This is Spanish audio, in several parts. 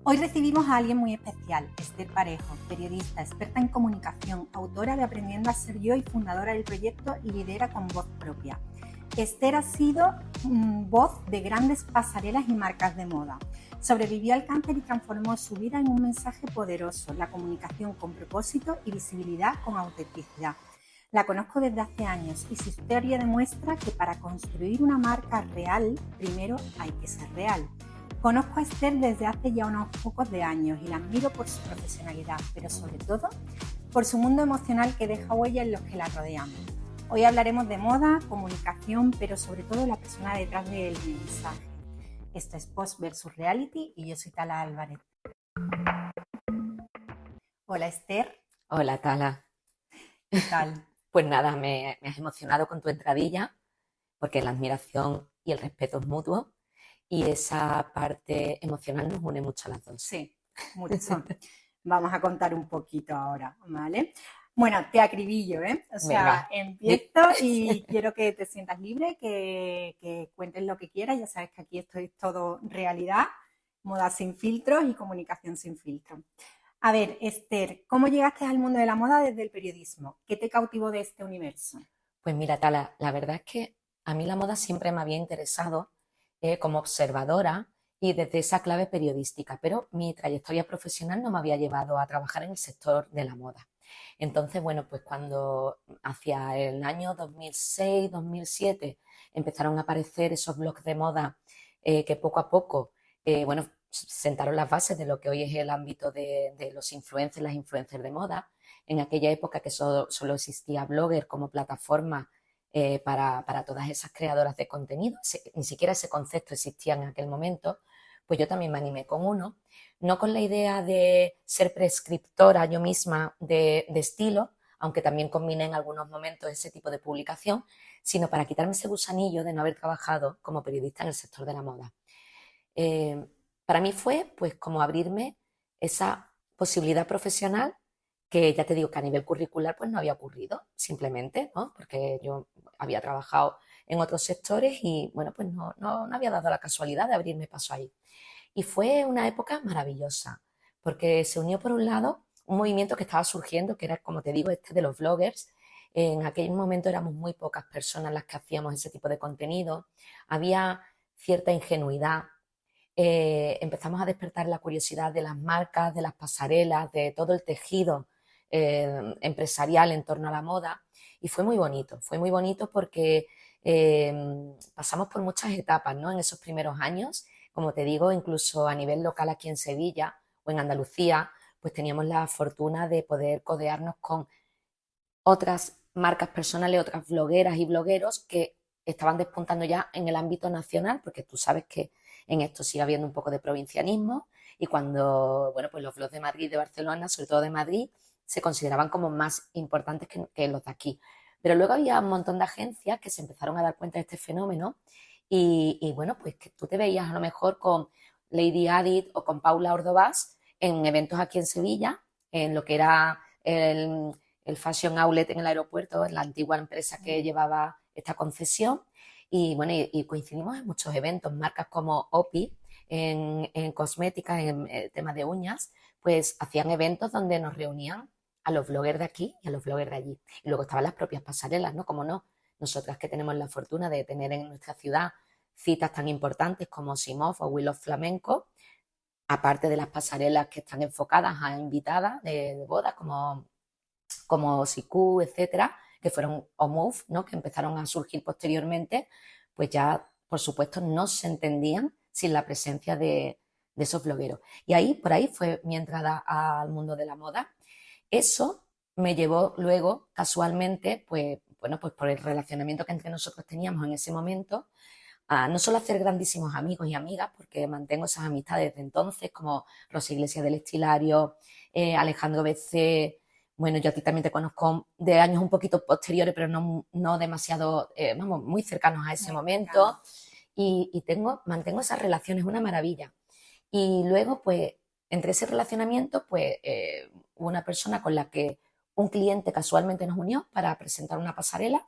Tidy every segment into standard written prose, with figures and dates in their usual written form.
Hoy recibimos a alguien muy especial, Esther Parejo, periodista, experta en comunicación, autora de Aprendiendo a ser yo y fundadora del proyecto Lidera con Voz Propia. Esther ha sido voz de grandes pasarelas y marcas de moda. Sobrevivió al cáncer y transformó su vida en un mensaje poderoso, la comunicación con propósito y visibilidad con autenticidad. La conozco desde hace años y su historia demuestra que para construir una marca real, primero hay que ser real. Conozco a Esther desde hace ya unos pocos de años y la admiro por su profesionalidad, pero sobre todo por su mundo emocional que deja huella en los que la rodean. Hoy hablaremos de moda, comunicación, pero sobre todo la persona detrás del mensaje. Esto es Post versus Reality y yo soy Tala Álvarez. Hola Esther. Hola, Tala. ¿Qué tal? Pues nada, me has emocionado con tu entradilla, porque la admiración y el respeto es mutuo y esa parte emocional nos une mucho a las dos. Sí, mucho. Vamos a contar un poquito ahora, ¿vale? Bueno, te acribillo, ¿eh? O sea, Venga. empiezo y quiero que te sientas libre, que cuentes lo que quieras. Ya sabes que aquí esto es todo realidad, moda sin filtros y comunicación sin filtros. A ver, Esther, ¿cómo llegaste al mundo de la moda desde el periodismo? ¿Qué te cautivó de este universo? Pues mira, Tala, la verdad es que a mí la moda siempre me había interesado como observadora y desde esa clave periodística, pero mi trayectoria profesional no me había llevado a trabajar en el sector de la moda. Entonces, bueno, pues cuando hacia el año 2006-2007 empezaron a aparecer esos blogs de moda que poco a poco, bueno, sentaron las bases de lo que hoy es el ámbito de los influencers, las influencers de moda. En aquella época que solo existía Blogger como plataforma para todas esas creadoras de contenido, ni siquiera ese concepto existía en aquel momento, pues yo también me animé con uno, no con la idea de ser prescriptora yo misma de estilo, aunque también combiné en algunos momentos ese tipo de publicación, sino para quitarme ese gusanillo de no haber trabajado como periodista en el sector de la moda. Eh, para mí fue pues como abrirme esa posibilidad profesional que ya te digo que a nivel curricular pues no había ocurrido, simplemente, ¿no? Porque yo había trabajado en otros sectores y bueno, pues no había dado la casualidad de abrirme paso ahí. Y fue una época maravillosa, porque se unió por un lado un movimiento que estaba surgiendo, que era, como te digo, este de los vloggers. En aquel momento éramos muy pocas personas las que hacíamos ese tipo de contenido. Había cierta ingenuidad. Empezamos a despertar la curiosidad de las marcas, de las pasarelas, de todo el tejido empresarial en torno a la moda y fue muy bonito porque pasamos por muchas etapas, ¿no? En esos primeros años, como te digo, incluso a nivel local aquí en Sevilla o en Andalucía, pues teníamos la fortuna de poder codearnos con otras marcas personales, otras blogueras y blogueros que estaban despuntando ya en el ámbito nacional, porque tú sabes que en esto sigue habiendo un poco de provincianismo y cuando, bueno, pues los blogs de Madrid y de Barcelona, sobre todo de Madrid, se consideraban como más importantes que los de aquí. Pero luego había un montón de agencias que se empezaron a dar cuenta de este fenómeno y bueno, pues que tú te veías a lo mejor con Lady Adit o con Paula Ordovás en eventos aquí en Sevilla, en lo que era el Fashion Outlet en el aeropuerto, en la antigua empresa que llevaba esta concesión. Y bueno, y coincidimos en muchos eventos, marcas como OPI en cosmética, en temas de uñas, pues hacían eventos donde nos reunían a los bloggers de aquí y a los bloggers de allí. Y luego estaban las propias pasarelas, ¿no? Como no, nosotras que tenemos la fortuna de tener en nuestra ciudad citas tan importantes como Simov o Will of Flamenco, aparte de las pasarelas que están enfocadas a invitadas de bodas como Siku, etcétera, que fueron o Move, ¿no? Que empezaron a surgir posteriormente, pues ya, por supuesto, no se entendían sin la presencia de esos blogueros. Y ahí, por ahí fue mi entrada al mundo de la moda. Eso me llevó luego, casualmente, pues, bueno, pues por el relacionamiento que entre nosotros teníamos en ese momento, a no solo hacer grandísimos amigos y amigas, porque mantengo esas amistades desde entonces, como Rosa Iglesias del Estilario, Alejandro BC, bueno, yo a ti también te conozco de años un poquito posteriores, pero no demasiado, vamos, muy cercanos a ese momento, y mantengo esas relaciones, una maravilla. Y luego, pues, entre ese relacionamiento, pues, hubo una persona con la que un cliente casualmente nos unió para presentar una pasarela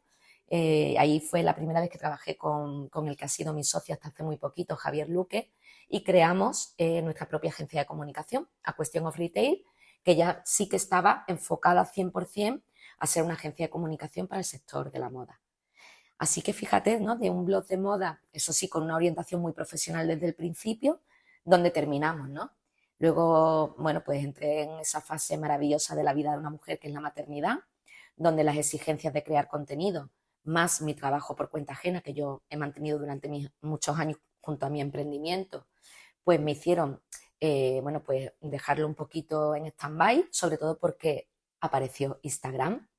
Ahí fue la primera vez que trabajé con el que ha sido mi socio hasta hace muy poquito, Javier Luque, y creamos nuestra propia agencia de comunicación, A Question of Retail, que ya sí que estaba enfocada 100% a ser una agencia de comunicación para el sector de la moda. Así que fíjate, ¿no? De un blog de moda, eso sí, con una orientación muy profesional desde el principio, donde terminamos, ¿no? Luego, bueno, pues entré en esa fase maravillosa de la vida de una mujer que es la maternidad, donde las exigencias de crear contenido, más mi trabajo por cuenta ajena, que yo he mantenido durante muchos años junto a mi emprendimiento, pues me hicieron, bueno, pues dejarlo un poquito en stand-by, sobre todo porque apareció Instagram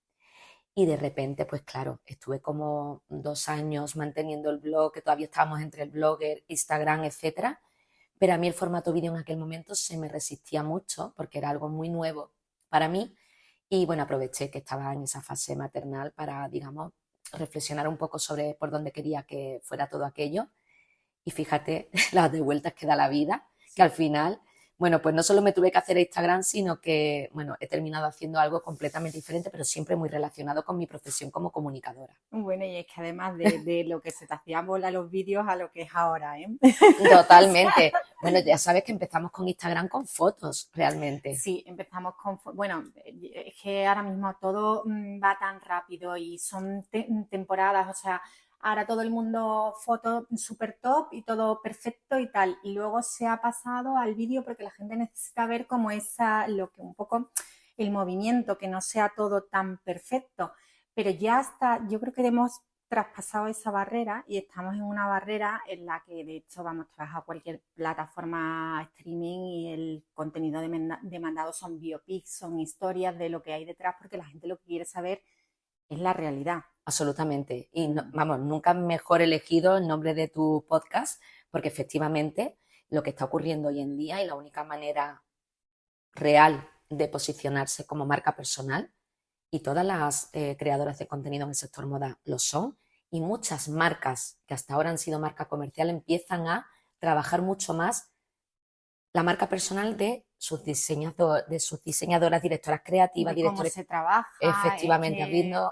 y de repente, pues claro, estuve como 2 años manteniendo el blog, que todavía estábamos entre el blogger, Instagram, etcétera, pero a mí el formato vídeo en aquel momento se me resistía mucho porque era algo muy nuevo para mí y bueno, aproveché que estaba en esa fase maternal para, digamos, reflexionar un poco sobre por dónde quería que fuera todo aquello y fíjate las de vueltas que da la vida, que al final, bueno, pues no solo me tuve que hacer Instagram, sino que, bueno, he terminado haciendo algo completamente diferente, pero siempre muy relacionado con mi profesión como comunicadora. Bueno, y es que además de lo que se te hacía bola los vídeos a lo que es ahora, ¿eh? Totalmente. Bueno, ya sabes que empezamos con Instagram con fotos, realmente. Sí, empezamos con... Bueno, es que ahora mismo todo va tan rápido y son temporadas, o sea, ahora todo el mundo foto súper top y todo perfecto y tal. Y luego se ha pasado al vídeo porque la gente necesita ver como lo que un poco el movimiento, que no sea todo tan perfecto. Pero ya está, yo creo que hemos traspasado esa barrera y estamos en una barrera en la que de hecho vamos a trabajar cualquier plataforma streaming y el contenido demandado son biopics, son historias de lo que hay detrás porque la gente lo que quiere saber es la realidad. Absolutamente. Y vamos, nunca mejor elegido el nombre de tu podcast porque efectivamente lo que está ocurriendo hoy en día y la única manera real de posicionarse como marca personal y todas las creadoras de contenido en el sector moda lo son y muchas marcas que hasta ahora han sido marca comercial empiezan a trabajar mucho más la marca personal de sus diseñadoras, directoras creativas, de cómo directores, se trabaja, efectivamente,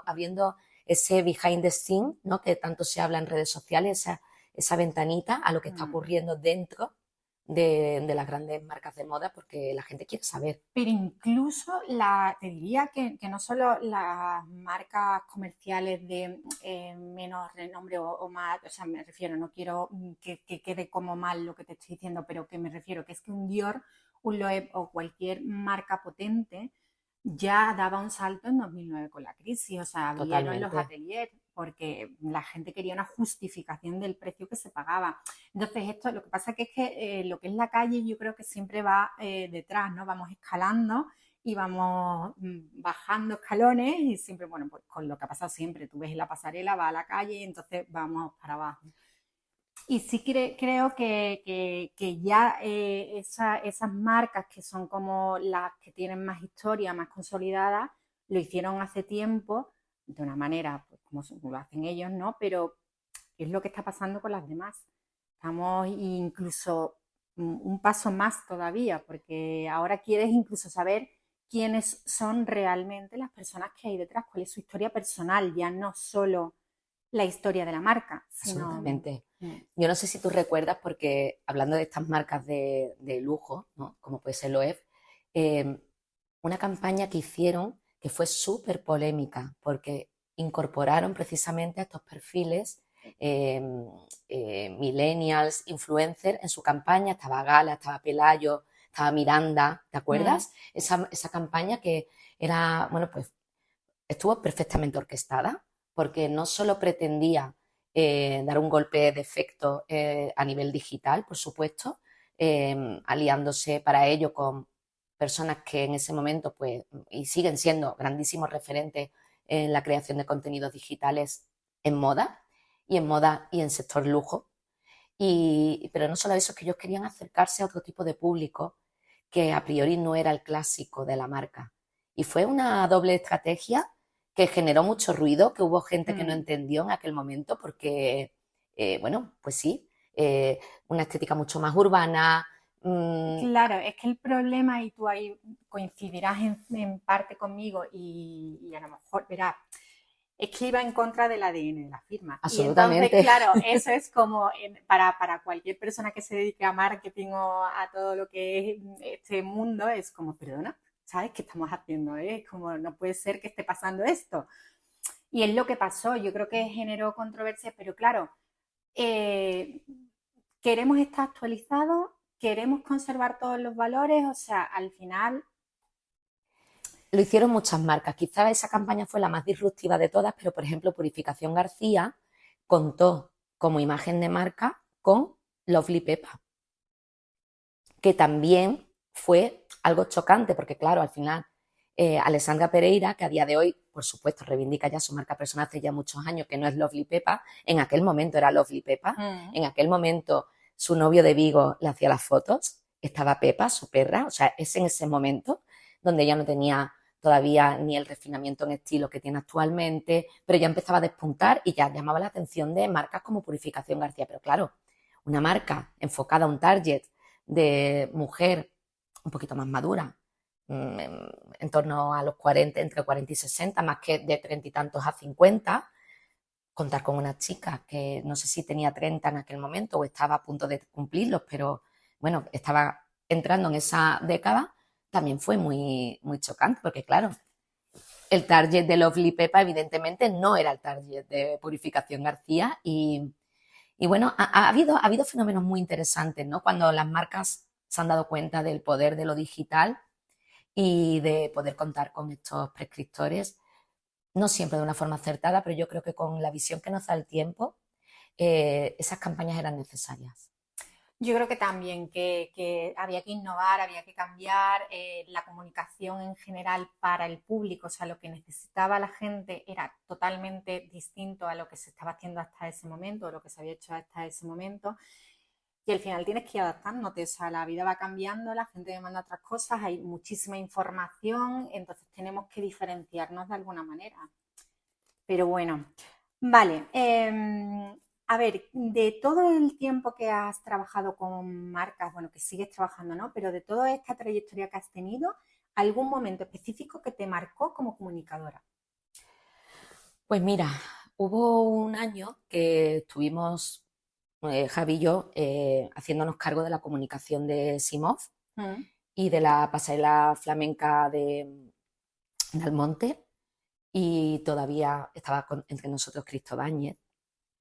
abriendo ese behind the scene, ¿no? Que tanto se habla en redes sociales, esa ventanita a lo que está ocurriendo dentro de las grandes marcas de moda, porque la gente quiere saber. Pero incluso te diría que no solo las marcas comerciales de menos renombre o más, o sea, me refiero, no quiero que quede como mal lo que te estoy diciendo, pero que me refiero que es que un Dior, un Loewe o cualquier marca potente ya daba un salto en 2009 con la crisis, o sea, abrieron los ateliers porque la gente quería una justificación del precio que se pagaba. Entonces, esto, lo que pasa que es que lo que es la calle yo creo que siempre va detrás, ¿no? Vamos escalando y vamos bajando escalones y siempre, bueno, pues con lo que ha pasado siempre, tú ves la pasarela, va a la calle y entonces vamos para abajo. Y sí creo que ya esas marcas que son como las que tienen más historia, más consolidadas, lo hicieron hace tiempo de una manera, pues como lo hacen ellos, ¿no? Pero es lo que está pasando con las demás. Estamos incluso un paso más todavía, porque ahora quieres incluso saber quiénes son realmente las personas que hay detrás, cuál es su historia personal, ya no solo la historia de la marca. Absolutamente. Yo no sé si tú recuerdas, porque hablando de estas marcas de lujo, ¿no? Como puede ser Loewe, una campaña que hicieron que fue súper polémica porque incorporaron precisamente a estos perfiles millennials, influencers en su campaña. Estaba Gala, estaba Pelayo, estaba Miranda, ¿te acuerdas? Esa campaña que era, bueno, pues estuvo perfectamente orquestada porque no solo pretendía dar un golpe de efecto a nivel digital, por supuesto, aliándose para ello con personas que en ese momento, pues, y siguen siendo grandísimos referentes en la creación de contenidos digitales en moda y en sector lujo. Pero no solo eso, es que ellos querían acercarse a otro tipo de público que a priori no era el clásico de la marca. Y fue una doble estrategia que generó mucho ruido, que hubo gente que no entendió en aquel momento porque, bueno, pues sí, una estética mucho más urbana. Claro, es que el problema, y tú ahí coincidirás en parte conmigo y a lo mejor, verás, Es que iba en contra del ADN de la firma. Y Absolutamente. entonces, claro, eso es como para cualquier persona que se dedique a marketing o a todo lo que es este mundo, es como, perdona, ¿sabes qué estamos haciendo? Es como, no puede ser que esté pasando esto. Y es lo que pasó, yo creo que generó controversia, pero claro, eh, queremos estar actualizados, queremos conservar todos los valores, o sea, al final. Lo hicieron muchas marcas. Quizás esa campaña fue la más disruptiva de todas, pero por ejemplo, Purificación García contó como imagen de marca con Lovely Pepa, que también fue algo chocante, porque claro, al final Alessandra Pereira, que a día de hoy, por supuesto, reivindica ya su marca personal hace ya muchos años, que no es Lovely Pepa, en aquel momento era Lovely Pepa, en aquel momento su novio de Vigo le hacía las fotos, estaba Pepa, su perra, o sea, es en ese momento donde ella no tenía todavía ni el refinamiento en estilo que tiene actualmente, pero ya empezaba a despuntar y ya llamaba la atención de marcas como Purificación García, pero claro, una marca enfocada a un target de mujer un poquito más madura, en torno a los 40, entre 40 y 60, más que de 30 y tantos a 50, contar con una chica que no sé si tenía 30 en aquel momento o estaba a punto de cumplirlos, pero bueno, estaba entrando en esa década, también fue muy, muy chocante, porque claro, el target de Lovely Pepa evidentemente no era el target de Purificación García y bueno, ha habido fenómenos muy interesantes, ¿no? Cuando las marcas se han dado cuenta del poder de lo digital y de poder contar con estos prescriptores, no siempre de una forma acertada, pero yo creo que con la visión que nos da el tiempo, esas campañas eran necesarias. Yo creo que también que había que innovar, había que cambiar la comunicación en general para el público, o sea, lo que necesitaba la gente era totalmente distinto a lo que se estaba haciendo hasta ese momento, o lo que se había hecho hasta ese momento, y al final tienes que ir adaptándote, o sea, la vida va cambiando, la gente demanda otras cosas, hay muchísima información, entonces tenemos que diferenciarnos de alguna manera. Pero bueno, vale. A ver, de todo el tiempo que has trabajado con marcas, bueno, que sigues trabajando, ¿no? Pero de toda esta trayectoria que has tenido, ¿algún momento específico que te marcó como comunicadora? Pues mira, hubo un año que estuvimos, Javi y yo, haciéndonos cargo de la comunicación de Simov Mm. y de la pasarela flamenca de Almonte, y todavía estaba entre nosotros Cristo Báñez,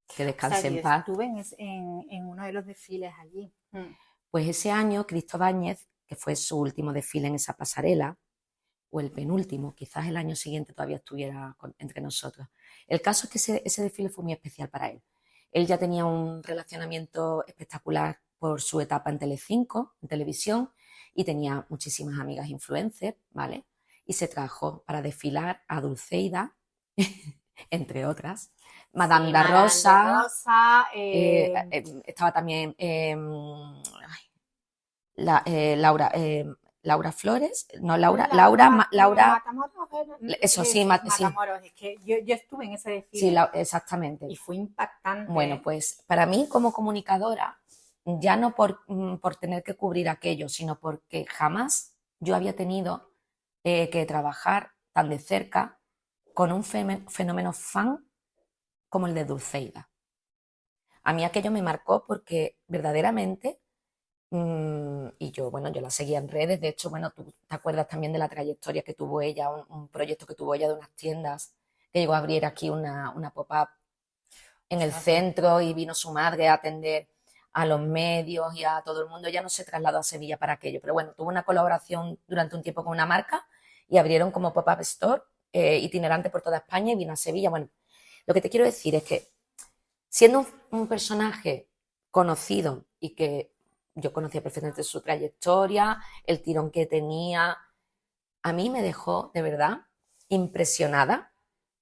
que O sea, descanse yo en paz. estuve en uno de los desfiles allí. Mm. Pues ese año Cristo Báñez, que fue su último desfile en esa pasarela, o el penúltimo, quizás el año siguiente todavía estuviera entre nosotros. El caso es que ese desfile fue muy especial para él. Él ya tenía un relacionamiento espectacular por su etapa en Telecinco, en televisión, y tenía muchísimas amigas influencers, ¿vale? Y se trajo para desfilar a Dulceida, entre otras, Madame Sí, da Madame de Rosa, Rosa. estaba también Laura, Laura Flores, no Laura, Laura, Matamoros, eso sí, sí, sí, Matamoros. Es que yo estuve en ese sí, desfile exactamente. y fue impactante, Bueno, ¿eh? pues para mí como comunicadora, ya no por tener que cubrir aquello, sino porque jamás yo había tenido que trabajar tan de cerca con un fenómeno fan como el de Dulceida. A mí aquello me marcó porque verdaderamente, y yo, bueno, yo la seguía en redes, de hecho, bueno, tú te acuerdas también de la trayectoria que tuvo ella, un proyecto que tuvo ella de unas tiendas, que llegó a abrir aquí una pop-up en el centro y vino su madre a atender a los medios y a todo el mundo. Ya no se trasladó a Sevilla para aquello, pero bueno, tuvo una colaboración durante un tiempo con una marca y abrieron como pop-up store itinerante por toda España y vino a Sevilla. Bueno, lo que te quiero decir es que siendo un personaje conocido y que yo conocía perfectamente su trayectoria, el tirón que tenía, a mí me dejó de verdad impresionada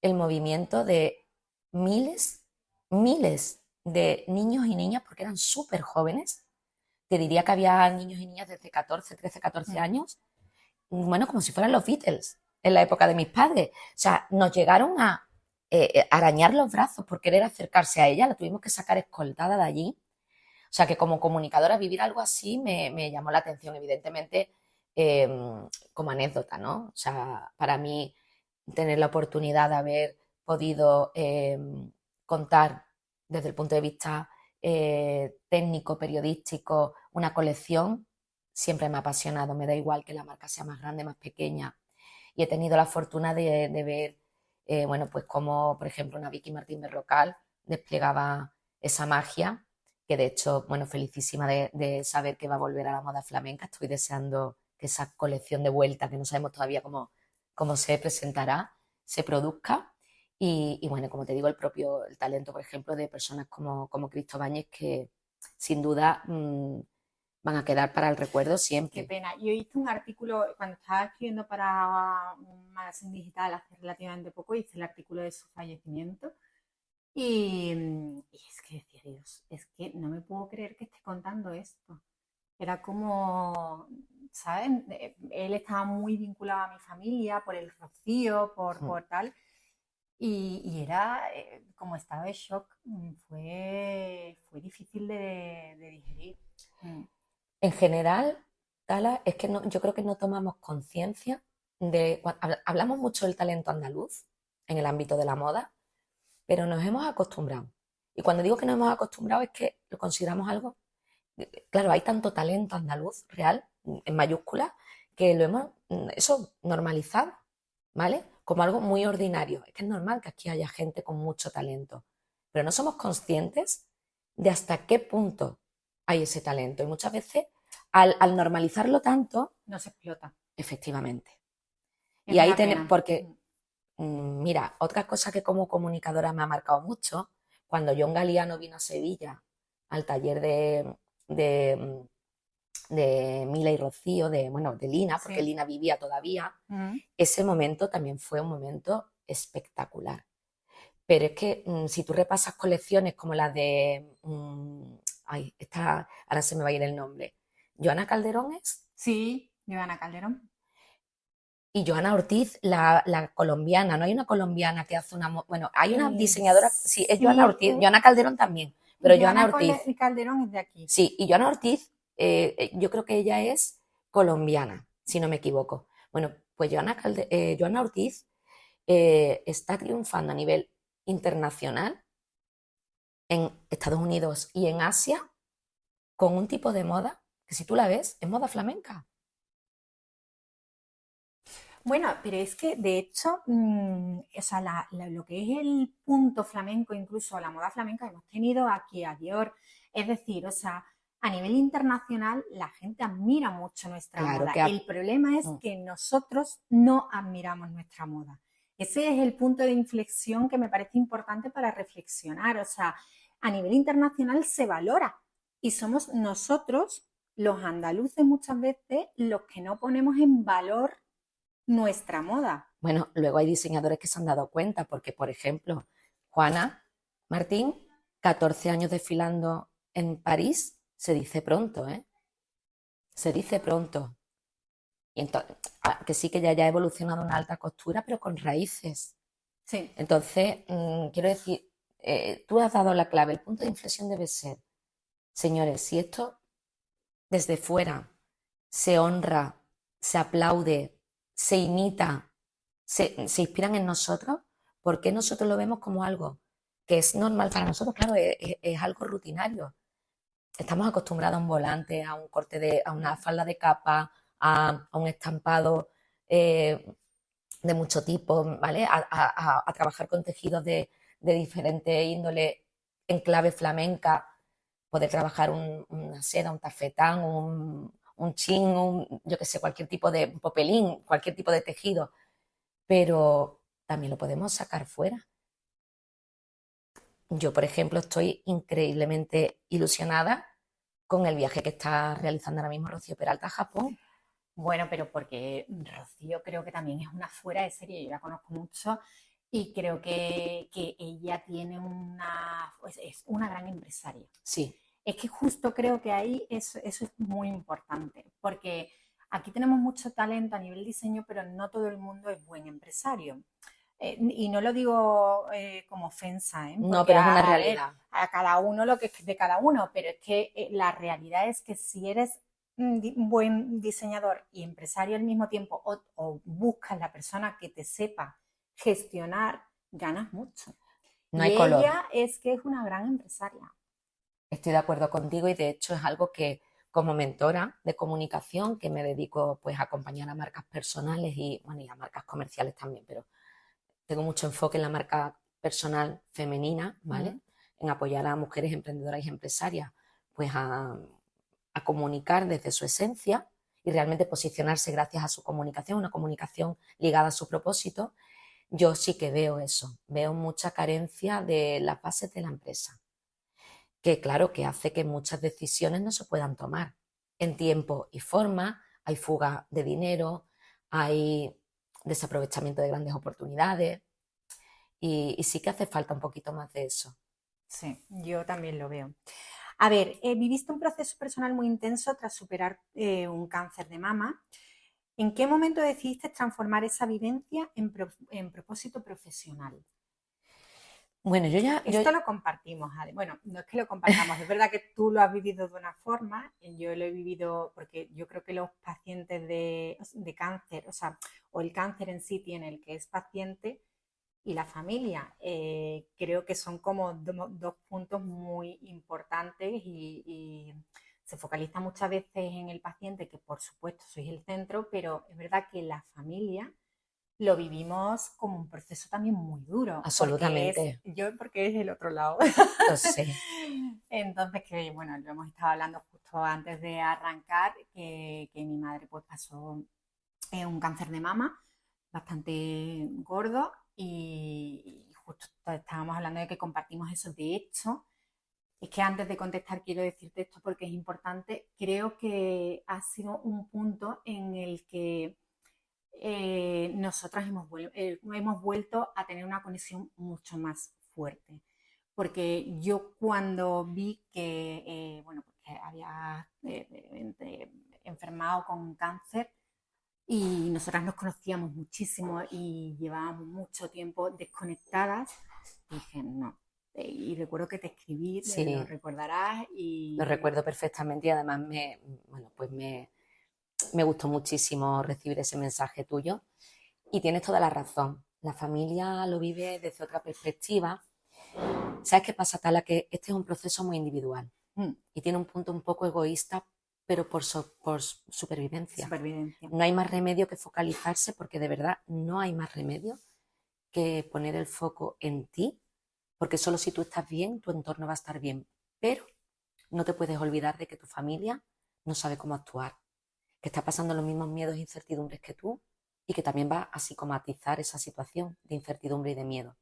el movimiento de miles, miles de niños y niñas, porque eran súper jóvenes. Te diría que había niños y niñas desde 14, 13, 14 años, bueno, como si fueran los Beatles en la época de mis padres. O sea, nos llegaron a arañar los brazos por querer acercarse a ella, la tuvimos que sacar escoltada de allí. O sea, que como comunicadora vivir algo así me llamó la atención, evidentemente, como anécdota, ¿no? O sea, para mí tener la oportunidad de haber podido contar desde el punto de vista técnico, periodístico, una colección, siempre me ha apasionado. Me da igual que la marca sea más grande, más pequeña. Y he tenido la fortuna de ver, bueno, pues como, por ejemplo, una Vicky Martín Berrocal desplegaba esa magia, que de hecho, bueno, felicísima de saber que va a volver a la moda flamenca. Estoy deseando que esa colección de vuelta, que no sabemos todavía cómo se presentará, se produzca. Y bueno, como te digo, el talento, por ejemplo, de personas como Cristo Báñez, que sin duda van a quedar para el recuerdo siempre. Qué pena. Yo hice un artículo, cuando estaba escribiendo para un magazine digital hace relativamente poco, hice el artículo de su fallecimiento. Y es que decía, Dios, es que no me puedo creer que esté contando esto. Era como, ¿saben? Él estaba muy vinculado a mi familia por el Rocío, por tal. Y era como estado de shock, fue difícil de digerir. En general, Tala, es que yo creo que no tomamos conciencia hablamos mucho del talento andaluz en el ámbito de la moda, pero nos hemos acostumbrado. Y cuando digo que nos hemos acostumbrado es que lo consideramos algo, claro, hay tanto talento andaluz real, en mayúsculas, que lo hemos, eso, normalizado, ¿vale? Como algo muy ordinario. Es que es normal que aquí haya gente con mucho talento, pero no somos conscientes de hasta qué punto hay ese talento. Y muchas veces, al normalizarlo tanto, no se explota. Efectivamente. Es y ahí una tenemos, pena. porque, mira, otra cosa que como comunicadora me ha marcado mucho, cuando John Galliano vino a Sevilla al taller de Mila y Rocío, de Lina, porque Sí. Lina vivía todavía, ese momento también fue un momento espectacular. Pero es que si tú repasas colecciones como las de, ahora se me va a ir el nombre, Joana Calderón es. Sí, Joana Calderón. Y Joana Ortiz, la colombiana, ¿no? Hay una colombiana que hace bueno, hay una diseñadora, sí, es Joana Ortiz, Joana Calderón también, pero Joana Ortiz. Calderón es de aquí. Sí, y Joana Ortiz, yo creo que ella es colombiana, si no me equivoco. Bueno, pues Joana Ortiz está triunfando a nivel internacional en Estados Unidos y en Asia con un tipo de moda que si tú la ves, es moda flamenca. Bueno, pero es que de hecho, o sea, lo que es el punto flamenco, incluso la moda flamenca, hemos tenido aquí a Dior. Es decir, o sea, a nivel internacional la gente admira mucho nuestra Claro moda. que El problema es que nosotros no admiramos nuestra moda. Ese es el punto de inflexión que me parece importante para reflexionar. O sea, a nivel internacional se valora y somos nosotros, los andaluces, muchas veces los que no ponemos en valor nuestra moda. Bueno, luego hay diseñadores que se han dado cuenta, porque, por ejemplo, Juana Martín, 14 años desfilando en París, se dice pronto, ¿eh? Se dice pronto. Y entonces, que sí que ya ha evolucionado una alta costura, pero con raíces. Sí. Entonces, quiero decir, tú has dado la clave, el punto de inflexión debe ser, señores, si esto desde fuera se honra, se aplaude, se imita, se inspiran en nosotros, ¿por qué nosotros lo vemos como algo que es normal para nosotros? Claro, es algo rutinario. Estamos acostumbrados a un volante, a un corte a una falda de capa, a un estampado de mucho tipo, ¿vale? A trabajar con tejidos de diferente índole en clave flamenca, poder trabajar una seda, un tafetán, un chin, yo qué sé, cualquier tipo de popelín, cualquier tipo de tejido, pero también lo podemos sacar fuera. Yo, por ejemplo, estoy increíblemente ilusionada con el viaje que está realizando ahora mismo Rocío Peralta a Japón. Bueno, pero porque Rocío creo que también es una fuera de serie, yo la conozco mucho y creo que ella tiene pues es una gran empresaria. Sí. Es que justo creo que ahí eso es muy importante, porque aquí tenemos mucho talento a nivel diseño, pero no todo el mundo es buen empresario. Y no lo digo como ofensa, no, pero es una realidad. A cada uno lo que es de cada uno, pero es que la realidad es que si eres un buen diseñador y empresario al mismo tiempo o buscas la persona que te sepa gestionar ganas mucho. No Y hay color. ella es que es una gran empresaria. Estoy de acuerdo contigo y de hecho es algo que como mentora de comunicación, que me dedico pues a acompañar a marcas personales y, bueno, y a marcas comerciales también, pero tengo mucho enfoque en la marca personal femenina, ¿vale? En apoyar a mujeres emprendedoras y empresarias pues a comunicar desde su esencia y realmente posicionarse gracias a su comunicación, una comunicación ligada a su propósito. Yo sí que veo eso, veo mucha carencia de las bases de la empresa, que claro, que hace que muchas decisiones no se puedan tomar en tiempo y forma, hay fuga de dinero, hay desaprovechamiento de grandes oportunidades y sí que hace falta un poquito más de eso. Sí, yo también lo veo. A ver, viviste un proceso personal muy intenso tras superar un cáncer de mama. ¿En qué momento decidiste transformar esa vivencia en propósito profesional? Bueno, Esto lo compartimos, bueno, no es que lo compartamos, es verdad que tú lo has vivido de una forma, yo lo he vivido porque yo creo que los pacientes de cáncer, o sea, o el cáncer en sí tiene el que es paciente y la familia, creo que son como dos puntos muy importantes y se focaliza muchas veces en el paciente, que por supuesto sois el centro, pero es verdad que la familia lo vivimos como un proceso también muy duro, absolutamente, porque es el otro lado. lo sé. Entonces, que bueno, lo hemos estado hablando justo antes de arrancar, que mi madre pues pasó un cáncer de mama bastante gordo y justo estábamos hablando de que compartimos eso. De hecho, es que antes de contestar quiero decirte esto porque es importante. Creo que ha sido un punto en el que nosotras hemos vuelto a tener una conexión mucho más fuerte. Porque yo cuando vi que, bueno, pues que había enfermado con cáncer y nosotras nos conocíamos muchísimo y llevábamos mucho tiempo desconectadas, dije no. Y recuerdo que te escribí, lo Sí, recordarás, lo recuerdo perfectamente y además bueno, pues me gustó muchísimo recibir ese mensaje tuyo y tienes toda la razón. La familia lo vive desde otra perspectiva. ¿Sabes qué pasa, Tala? Que este es un proceso muy individual y tiene un punto un poco egoísta, pero por supervivencia. supervivencia. No hay más remedio que focalizarse porque de verdad no hay más remedio que poner el foco en ti, porque solo si tú estás bien, tu entorno va a estar bien. Pero no te puedes olvidar de que tu familia no sabe cómo actuar, que está pasando los mismos miedos e incertidumbres que tú y que también va a psicomatizar esa situación de incertidumbre y de miedo.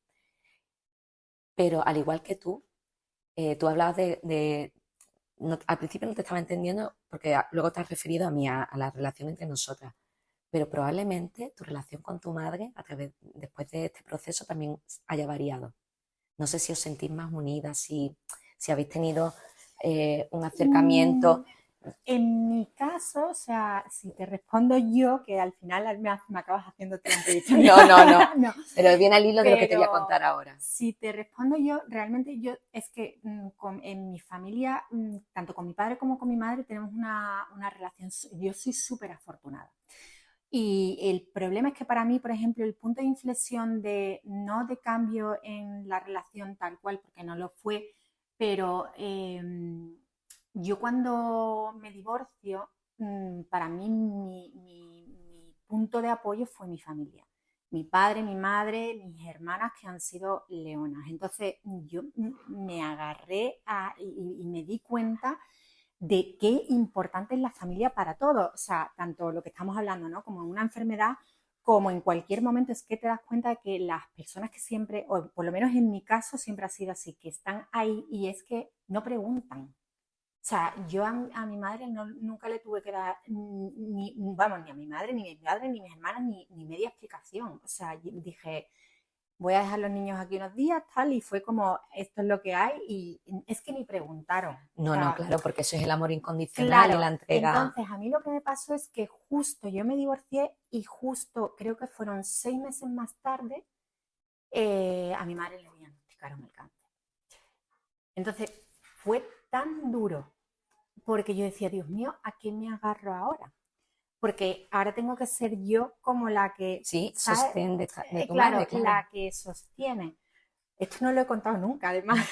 Pero al igual que tú hablabas no, al principio no te estaba entendiendo porque luego te has referido a mí, a la relación entre nosotras, pero probablemente tu relación con tu madre después de este proceso también haya variado. No sé si os sentís más unidas, si habéis tenido un acercamiento. En mi caso, o sea, si te respondo yo, que al final me acabas haciendo tú la entrevista. No, no. pero viene al hilo de lo que te voy a Pero contar ahora. si te respondo yo, realmente es que en mi familia, tanto con mi padre como con mi madre, tenemos una relación, yo soy súper afortunada. Y el problema es que para mí, por ejemplo, el punto de inflexión no de cambio en la relación tal cual, porque no lo fue, pero yo cuando me divorcio, para mí mi punto de apoyo fue mi familia. Mi padre, mi madre, mis hermanas que han sido leonas. Entonces yo me agarré y me di cuenta de qué importante es la familia para todo. O sea, tanto lo que estamos hablando, ¿no? Como en una enfermedad, como en cualquier momento, es que te das cuenta de que las personas que siempre, o por lo menos en mi caso, siempre ha sido así, que están ahí y es que no preguntan. O sea, yo a mi madre nunca le tuve que dar, vamos, ni a mi madre, ni a mi padre, ni a mis hermanas, ni media explicación. O sea, dije, voy a dejar los niños aquí unos días, tal, y fue como, esto es lo que hay, y es que ni preguntaron. O No, sea, claro, porque eso es el amor incondicional y claro, la entrega. entonces a mí lo que me pasó es que justo yo me divorcié y justo creo que fueron 6 meses más tarde, a mi madre le diagnosticaron el cáncer. Entonces fue tan duro porque yo decía, Dios mío, ¿a qué me agarro ahora? porque ahora tengo que ser yo como la que, Sí, ¿sabes? sostén de tu Claro, madre, claro. la que sostiene. Esto no lo he contado nunca, además,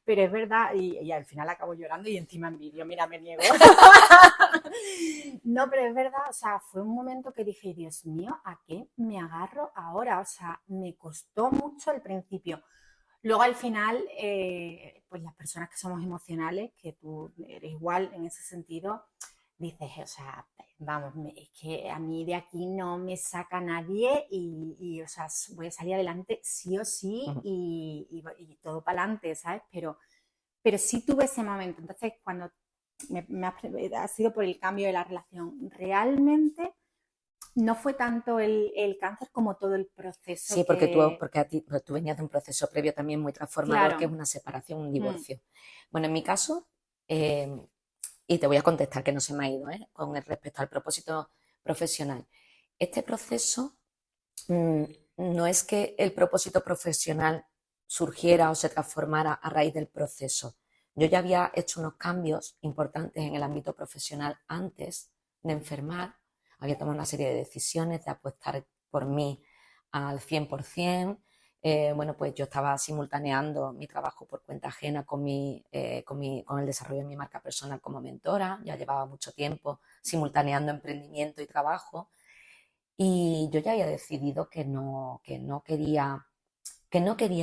pero es verdad, y al final acabo llorando y encima en vídeo, mira, me niego. No, pero es verdad, o sea, fue un momento que dije, Dios mío, ¿a qué me agarro ahora? O sea, me costó mucho al principio. Luego al final, pues las personas que somos emocionales, que tú eres igual en ese sentido, dices, o sea, vamos, es que a mí de aquí no me saca nadie o sea, voy a salir adelante sí o sí Ujú. y todo para adelante, ¿sabes? Pero sí tuve ese momento. Entonces, cuando ha sido por el cambio de la relación, realmente no fue tanto el cáncer como todo el proceso Sí, porque que, porque tú venías de un proceso previo también muy transformador, que es claro, una separación, un mm, divorcio. Bueno, en mi caso, eh, y te voy a contestar que no se me ha ido, con respecto al propósito profesional. Este proceso mm, no es que el propósito profesional surgiera o se transformara a raíz del proceso. Yo ya había hecho unos cambios importantes en el ámbito profesional antes de enfermar, había tomado una serie de decisiones de apostar por mí al 100%. Bueno, pues yo estaba simultaneando mi trabajo por cuenta ajena con el desarrollo de mi marca personal como mentora. Ya llevaba mucho tiempo simultaneando emprendimiento y trabajo. Y yo ya había decidido que no quería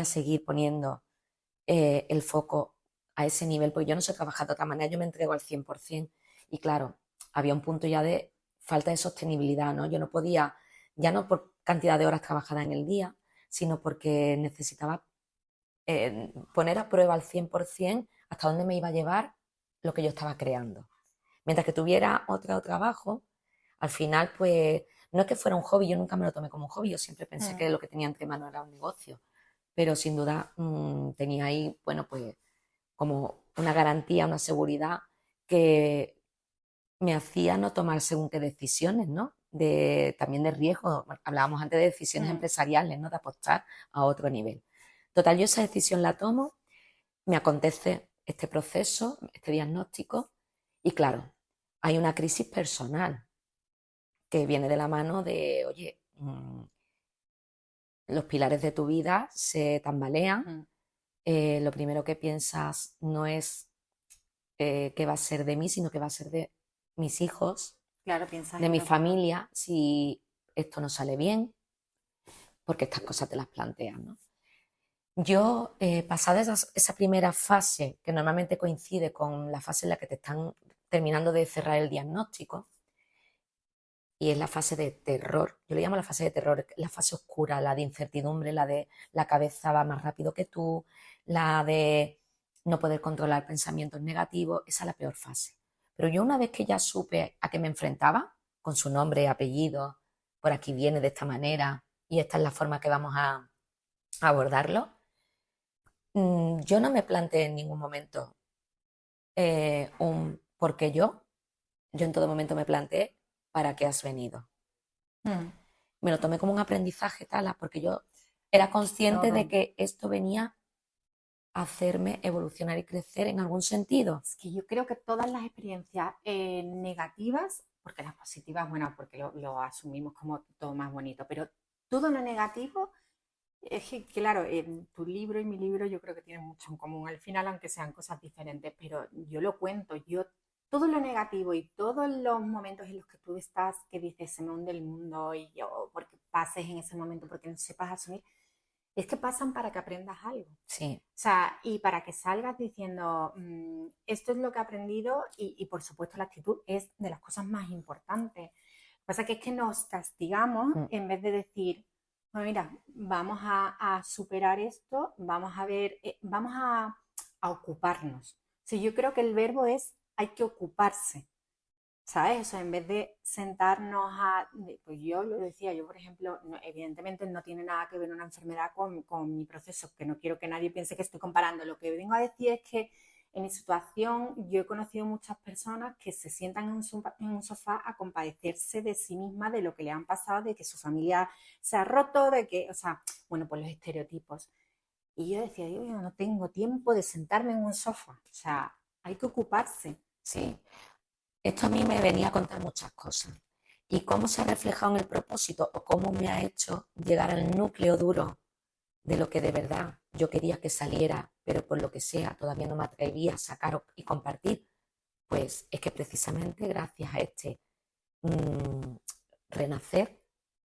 seguir poniendo el foco a ese nivel, porque yo no sé trabajar de otra manera, yo me entrego al 100%. Y claro, había un punto ya de falta de sostenibilidad, ¿no? Yo no podía, ya no por cantidad de horas trabajadas en el día, sino porque necesitaba poner a prueba al 100% hasta dónde me iba a llevar lo que yo estaba creando. Mientras que tuviera otro trabajo, al final, pues, no es que fuera un hobby, yo nunca me lo tomé como un hobby, yo siempre pensé mm, que lo que tenía entre manos era un negocio, pero sin duda tenía ahí, bueno, pues, como una garantía, una seguridad que me hacía no tomar según qué decisiones, ¿no? También de riesgo, hablábamos antes de decisiones mm, empresariales, ¿no? De apostar a otro nivel. Total, yo esa decisión la tomo, me acontece este proceso, este diagnóstico, y claro, hay una crisis personal que viene de la mano de, oye, los pilares de tu vida se tambalean, mm. lo primero que piensas no es qué va a ser de mí, sino que va a ser de mis hijos, Claro, piensas de en mi los demás. familia, si esto no sale bien, porque estas cosas te las plantean, ¿no? Yo, pasada esa primera fase, que normalmente coincide con la fase en la que te están terminando de cerrar el diagnóstico, y es la fase de terror, yo le llamo la fase de terror, la fase oscura, la de incertidumbre, la de la cabeza va más rápido que tú, la de no poder controlar pensamientos negativos, esa es la peor fase. Pero yo una vez que ya supe a qué me enfrentaba, con su nombre, apellido, por aquí viene de esta manera y esta es la forma que vamos a abordarlo, yo no me planteé en ningún momento un por qué yo en todo momento me planteé para qué has venido. Mm, Me lo tomé como un aprendizaje tal, porque yo era consciente de todo. que esto venía a hacerme evolucionar y crecer en algún sentido. Es que yo creo que todas las experiencias negativas, porque las positivas, bueno, porque lo asumimos como todo más bonito, pero todo lo negativo, es que, claro, en tu libro y mi libro yo creo que tienen mucho en común al final, aunque sean cosas diferentes, pero yo lo cuento, yo todo lo negativo y todos los momentos en los que tú estás, que dices, se me hunde el mundo y yo, porque pases en ese momento, porque no sepas asumir, es que pasan para que aprendas algo. Sí, O sea, y para que salgas diciendo, esto es lo que he aprendido y por supuesto la actitud es de las cosas más importantes. Lo que pasa es que nos castigamos mm, en vez de decir, bueno, mira, vamos a superar esto, vamos a ver, vamos a ocuparnos. O sea, yo creo que el verbo es hay que ocuparse. ¿Sabes? O sea, en vez de sentarnos a, pues yo lo decía, yo por ejemplo, evidentemente no tiene nada que ver una enfermedad con mi proceso, que no quiero que nadie piense que estoy comparando. Lo que vengo a decir es que en mi situación yo he conocido muchas personas que se sientan en un sofá a compadecerse de sí mismas, de lo que le han pasado, de que su familia se ha roto, de que, o sea, bueno, pues los estereotipos. Y yo decía, yo no tengo tiempo de sentarme en un sofá, o sea, hay que ocuparse. sí. Esto a mí me venía a contar muchas cosas. ¿Y cómo se ha reflejado en el propósito o cómo me ha hecho llegar al núcleo duro de lo que de verdad yo quería que saliera, pero por lo que sea todavía no me atrevía a sacar y compartir? Pues es que precisamente gracias a este mmm, renacer,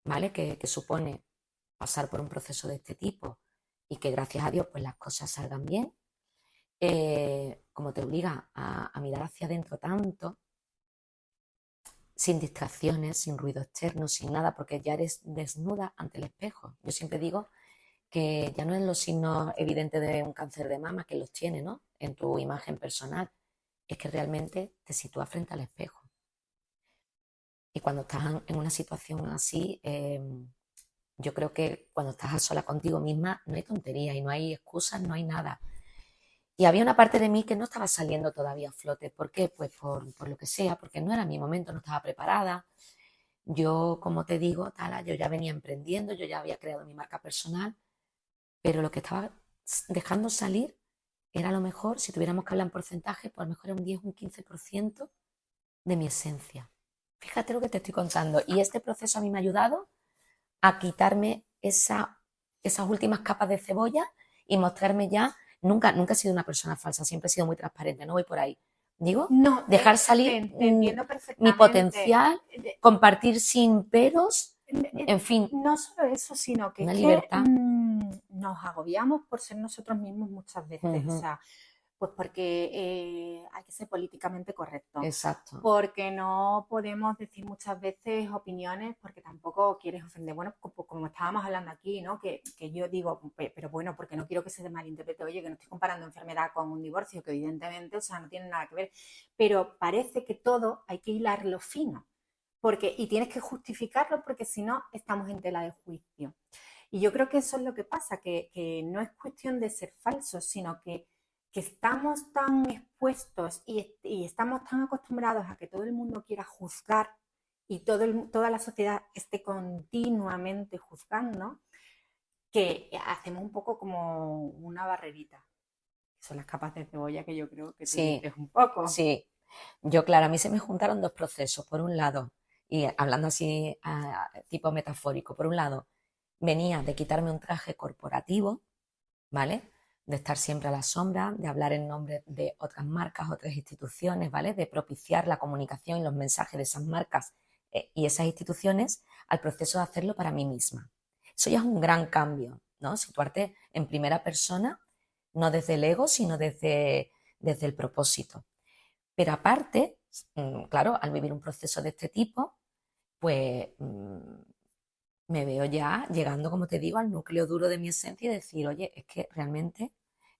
¿vale? Que supone pasar por un proceso de este tipo y que gracias a Dios pues las cosas salgan bien, como te obliga a mirar hacia adentro tanto, sin distracciones, sin ruido externo, sin nada, porque ya eres desnuda ante el espejo. Yo siempre digo que ya no es los signos evidentes de un cáncer de mama, que los tiene, ¿no? En tu imagen personal, es que realmente te sitúas frente al espejo. Y cuando estás en una situación así, yo creo que cuando estás a sola contigo misma no hay tontería y no hay excusas, no hay nada. Y había una parte de mí que no estaba saliendo todavía a flote. ¿Por qué? Pues por lo que sea, porque no era mi momento, no estaba preparada. Yo, como te digo, Tala, yo ya venía emprendiendo, yo ya había creado mi marca personal, pero lo que estaba dejando salir era a lo mejor, si tuviéramos que hablar en porcentaje, pues a lo mejor era un 10, un 15% de mi esencia. Fíjate lo que te estoy contando. Y este proceso a mí me ha ayudado a quitarme esas últimas capas de cebolla y mostrarme ya. Nunca he sido una persona falsa, siempre he sido muy transparente, no voy por ahí. Digo, No, dejar salir te entiendo mi perfectamente. potencial, compartir sin peros, en fin, No solo eso, sino que es una que libertad. nos agobiamos por ser nosotros mismos muchas veces. O sea, pues porque hay que ser políticamente correcto. Exacto. Porque no podemos decir muchas veces opiniones porque tampoco quieres ofender. Bueno, como estábamos hablando aquí, ¿no? Que yo digo, pero bueno, porque no quiero que se malinterprete, oye, que no estoy comparando enfermedad con un divorcio, que evidentemente, o sea, no tiene nada que ver. Pero parece que todo hay que hilarlo fino. Y tienes que justificarlo porque si no, estamos en tela de juicio. Y yo creo que eso es lo que pasa, que no es cuestión de ser falsos, sino que estamos tan expuestos y estamos tan acostumbrados a que todo el mundo quiera juzgar y toda la sociedad esté continuamente juzgando, que hacemos un poco como una barrerita. Son las capas de cebolla que yo creo que tú Sí, dices un poco. sí. Yo, claro, a mí se me juntaron dos procesos. Por un lado, y hablando así tipo metafórico, por un lado, venía de quitarme un traje corporativo, ¿vale? De estar siempre a la sombra, de hablar en nombre de otras marcas, otras instituciones, ¿vale? De propiciar la comunicación y los mensajes de esas marcas y esas instituciones al proceso de hacerlo para mí misma. Eso ya es un gran cambio, ¿no? Situarte en primera persona, no desde el ego, sino desde el propósito. Pero aparte, claro, al vivir un proceso de este tipo, pues me veo ya llegando, como te digo, al núcleo duro de mi esencia y decir, oye, es que realmente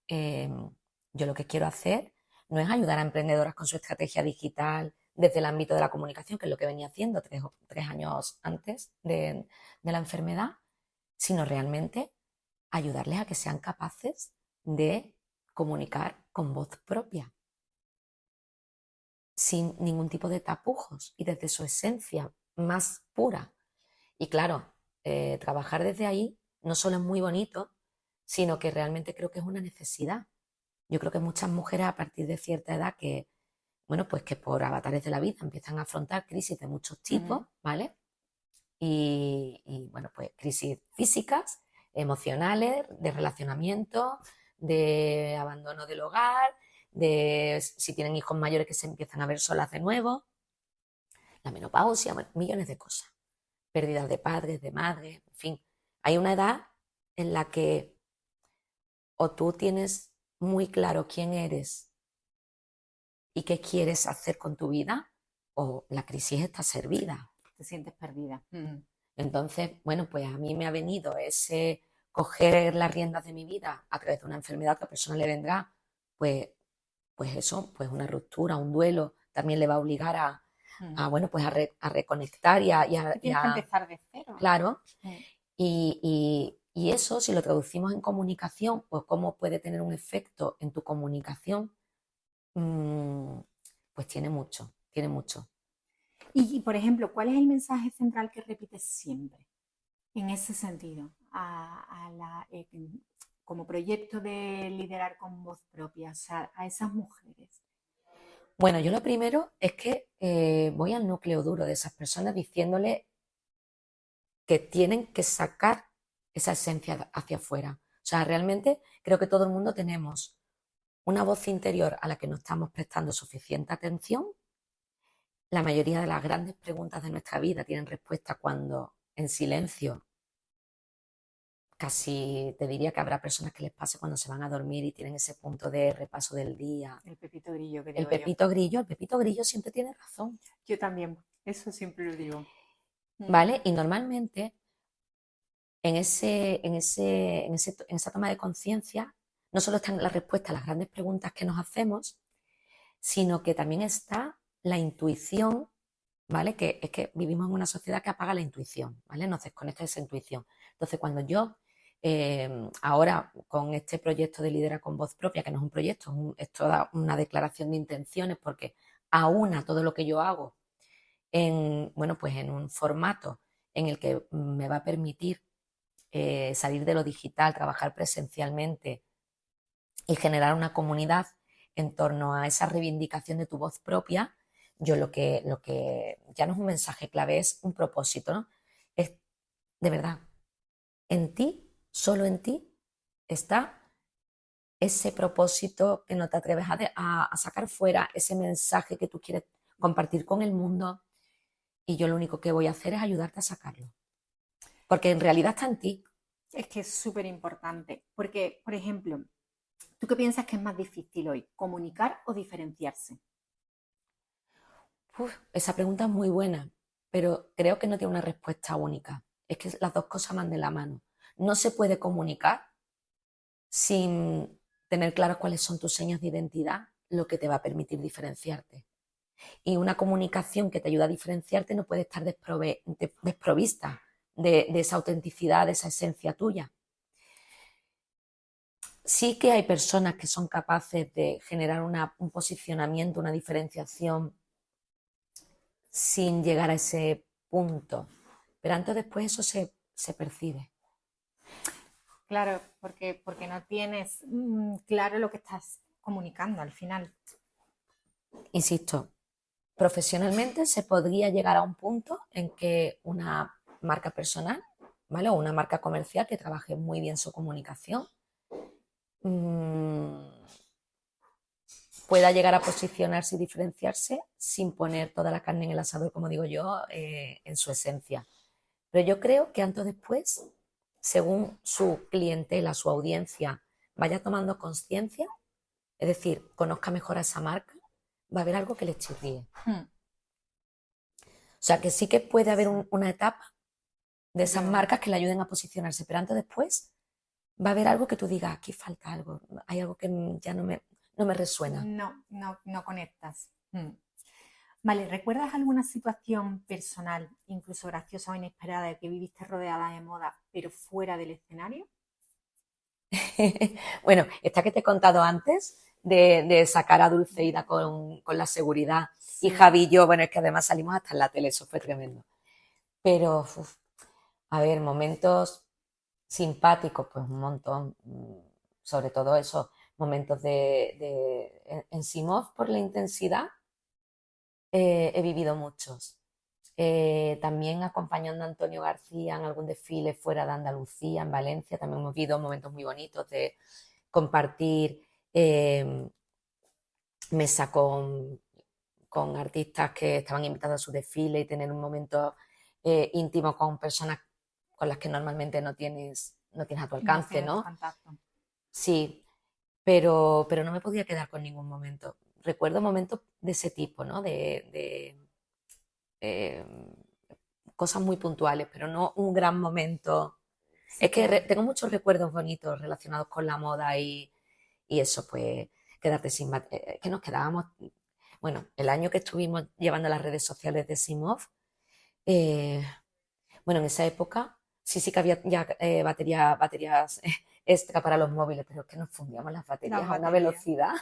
yo lo que quiero hacer no es ayudar a emprendedoras con su estrategia digital desde el ámbito de la comunicación, que es lo que venía haciendo 3 años antes de la enfermedad, sino realmente ayudarles a que sean capaces de comunicar con voz propia, sin ningún tipo de tapujos y desde su esencia más pura. Y claro, trabajar desde ahí no solo es muy bonito, sino que realmente creo que es una necesidad. Yo creo que muchas mujeres a partir de cierta edad que, bueno, pues que por avatares de la vida empiezan a afrontar crisis de muchos tipos, ¿vale? Bueno, pues crisis físicas, emocionales, de relacionamiento, de abandono del hogar, de si tienen hijos mayores que se empiezan a ver solas de nuevo, la menopausia, bueno, millones de cosas. Pérdidas de padres, de madres, en fin. Hay una edad en la que o tú tienes muy claro quién eres y qué quieres hacer con tu vida, o la crisis está servida. Te sientes perdida. Entonces, bueno, pues a mí me ha venido ese coger las riendas de mi vida a través de una enfermedad que a la persona le vendrá, pues, pues eso, pues una ruptura, un duelo, también le va a obligar bueno, pues a reconectar y Tienes que empezar de cero. Claro. Y eso, si lo traducimos en comunicación, pues cómo puede tener un efecto en tu comunicación, pues tiene mucho, tiene mucho. Por ejemplo, ¿cuál es el mensaje central que repites siempre en ese sentido? Como proyecto de liderar con voz propia, o sea, a esas mujeres. Bueno, yo lo primero es que voy al núcleo duro de esas personas diciéndole que tienen que sacar esa esencia hacia afuera. O sea, realmente creo que todo el mundo tenemos una voz interior a la que no estamos prestando suficiente atención. La mayoría de las grandes preguntas de nuestra vida tienen respuesta cuando en silencio. Casi te diría que habrá personas que les pase cuando se van a dormir y tienen ese punto de repaso del día. El pepito grillo que El digo yo. pepito grillo siempre tiene razón, Yo también, eso siempre lo digo. ¿vale? Y normalmente en esa toma de conciencia no solo están las respuestas a las grandes preguntas que nos hacemos, sino que también está la intuición, ¿vale? Que es que vivimos en una sociedad que apaga la intuición, ¿vale? Nos desconecta de esa intuición. Entonces, cuando yo ahora con este proyecto de Lidera con Voz Propia, que no es un proyecto, es toda una declaración de intenciones, porque aúna todo lo que yo hago bueno, pues en un formato en el que me va a permitir salir de lo digital, trabajar presencialmente y generar una comunidad en torno a esa reivindicación de tu voz propia. Yo lo que ya no es un mensaje clave, es un propósito, ¿no? Es de verdad, en ti, solo en ti, está ese propósito que no te atreves a sacar fuera, ese mensaje que tú quieres compartir con el mundo, y yo lo único que voy a hacer es ayudarte a sacarlo. Porque en realidad está en ti. Es que es súper importante, porque, por ejemplo, ¿tú qué piensas que es más difícil hoy? ¿Comunicar o diferenciarse? Esa pregunta es muy buena, pero creo que no tiene una respuesta única. Es que las dos cosas van de la mano. No se puede comunicar sin tener claro cuáles son tus señas de identidad, lo que te va a permitir diferenciarte. Y una comunicación que te ayuda a diferenciarte no puede estar desprovista de esa autenticidad, de esa esencia tuya. Sí que hay personas que son capaces de generar un posicionamiento, una diferenciación sin llegar a ese punto, pero antes o después eso se percibe. Claro, porque no tienes claro lo que estás comunicando al final. Insisto, profesionalmente se podría llegar a un punto en que una marca personal, ¿vale? O una marca comercial que trabaje muy bien su comunicación, pueda llegar a posicionarse y diferenciarse sin poner toda la carne en el asador, como digo yo, en su esencia. Pero yo creo que antes o después, según su clientela, su audiencia, vaya tomando conciencia, es decir, conozca mejor a esa marca, va a haber algo que le chirríe. O sea, que sí que puede haber una etapa de esas marcas que le ayuden a posicionarse, pero antes o después va a haber algo que tú digas, aquí falta algo, hay algo que ya no me resuena. No conectas. Vale, ¿recuerdas alguna situación personal, incluso graciosa o inesperada, que viviste rodeada de moda, pero fuera del escenario? Bueno, esta que te he contado antes, de sacar a Dulceida con la seguridad. Sí. Y Javi y yo, bueno, es que además salimos hasta en la tele, eso fue tremendo. Pero, a ver, momentos simpáticos, pues un montón. Sobre todo esos momentos en Simov, por la intensidad, he vivido muchos. También acompañando a Antonio García en algún desfile fuera de Andalucía, en Valencia, también hemos vivido momentos muy bonitos de compartir mesa con artistas que estaban invitados a su desfile y tener un momento íntimo con personas con las que normalmente no tienes a tu alcance, ¿no? Contacto. Sí, pero no me podía quedar con ningún momento. Recuerdo momentos de ese tipo, ¿no? Cosas muy puntuales, pero no un gran momento. Sí, es que tengo muchos recuerdos bonitos relacionados con la moda y eso, pues, quedarte sin... que nos quedábamos... Bueno, el año que estuvimos llevando las redes sociales de Simov, bueno, en esa época sí que había ya baterías extra para los móviles, pero es que nos fundíamos las baterías a una velocidad.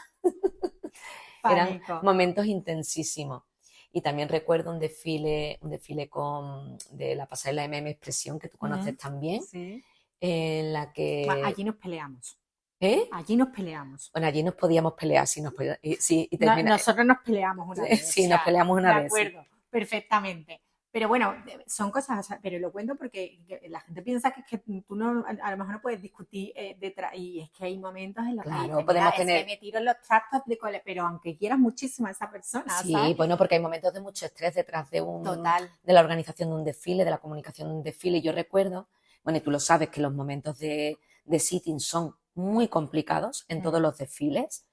Eran momentos intensísimos. Y también recuerdo un desfile de la pasarela MM Expresión, que tú conoces también, sí. en la que... Allí nos peleamos. ¿Eh? Allí nos peleamos. Bueno, allí nos podíamos pelear si nos sí, y Nosotros nos peleamos una vez, o sí, nos sea, peleamos de una vez, sí. acuerdo, perfectamente. Pero bueno, son cosas, o sea, pero lo cuento porque la gente piensa que tú no, a lo mejor no puedes discutir detrás, y es que hay momentos en los que Claro, dices, mira, podemos es que tener, me tiro en los trastos de cole, pero aunque quieras muchísimo a esa persona, sí, ¿sabes? bueno, porque hay momentos de mucho estrés detrás Total. de la organización de un desfile, de la comunicación de un desfile. Yo recuerdo, bueno, y tú lo sabes, que los momentos de sitting son muy complicados en todos los desfiles.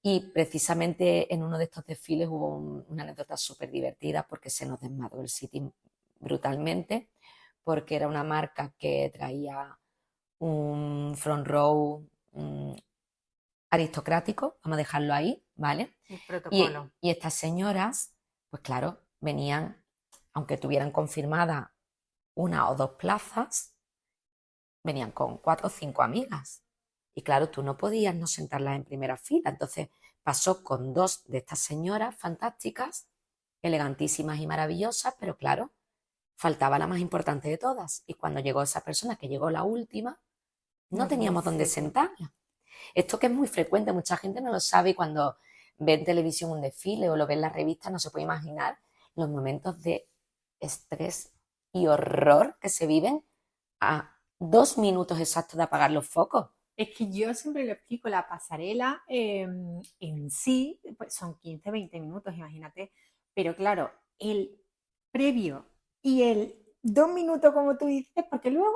Y precisamente en uno de estos desfiles hubo una anécdota súper divertida porque se nos desmadró el sitting brutalmente, porque era una marca que traía un front row aristocrático, vamos a dejarlo ahí, ¿vale? El protocolo. Y estas señoras, pues claro, venían, aunque tuvieran confirmada una o dos plazas, venían con 4 o 5 amigas. Y claro, tú no podías no sentarlas en primera fila. Entonces pasó con 2 de estas señoras fantásticas, elegantísimas y maravillosas, pero claro, faltaba la más importante de todas. Y cuando llegó esa persona, que llegó la última, no No tenía teníamos dónde sitio. sentarla. Esto que es muy frecuente, mucha gente no lo sabe y cuando ve en televisión un desfile o lo ve en las revistas no se puede imaginar los momentos de estrés y horror que se viven a 2 minutos exactos de apagar los focos. Es que yo siempre lo explico, la pasarela en sí pues son 15, 20 minutos, imagínate. Pero claro, el previo y el 2 minutos, como tú dices, porque luego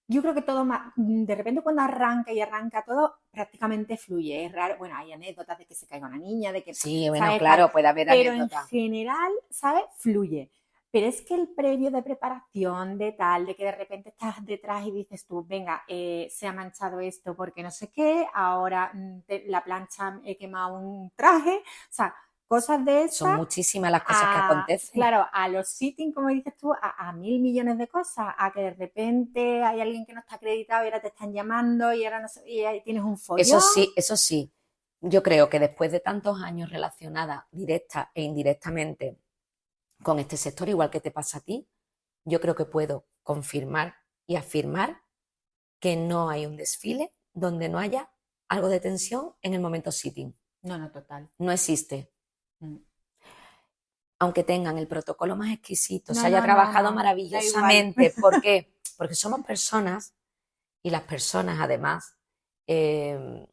yo creo que todo más, de repente cuando arranca y arranca todo, prácticamente fluye. Es raro, bueno, hay anécdotas de que se caiga una niña, de que, Sí, bueno, ¿sabes? Tal, claro, puede haber pero en anécdotas. general, ¿sabes? Fluye. Pero es que el previo de preparación, de tal, de que de repente estás detrás y dices tú, venga, se ha manchado esto porque no sé qué, ahora la plancha he quemado un traje, o sea, cosas de Son esas, muchísimas las cosas que acontecen. claro, a los sitting, como dices tú, a mil millones de cosas, a que de repente hay alguien que no está acreditado y ahora te están llamando y ahora no sé, y ahí tienes un follón. Eso sí, yo creo que después de tantos años relacionada directa e indirectamente con este sector, igual que te pasa a ti, yo creo que puedo confirmar y afirmar que no hay un desfile donde no haya algo de tensión en el momento sitting. No, no, total. No existe. Mm. Aunque tengan el protocolo más exquisito, se No, haya no, no, trabajado no, da igual. maravillosamente. ¿Por qué? Porque somos personas y las personas además, eh,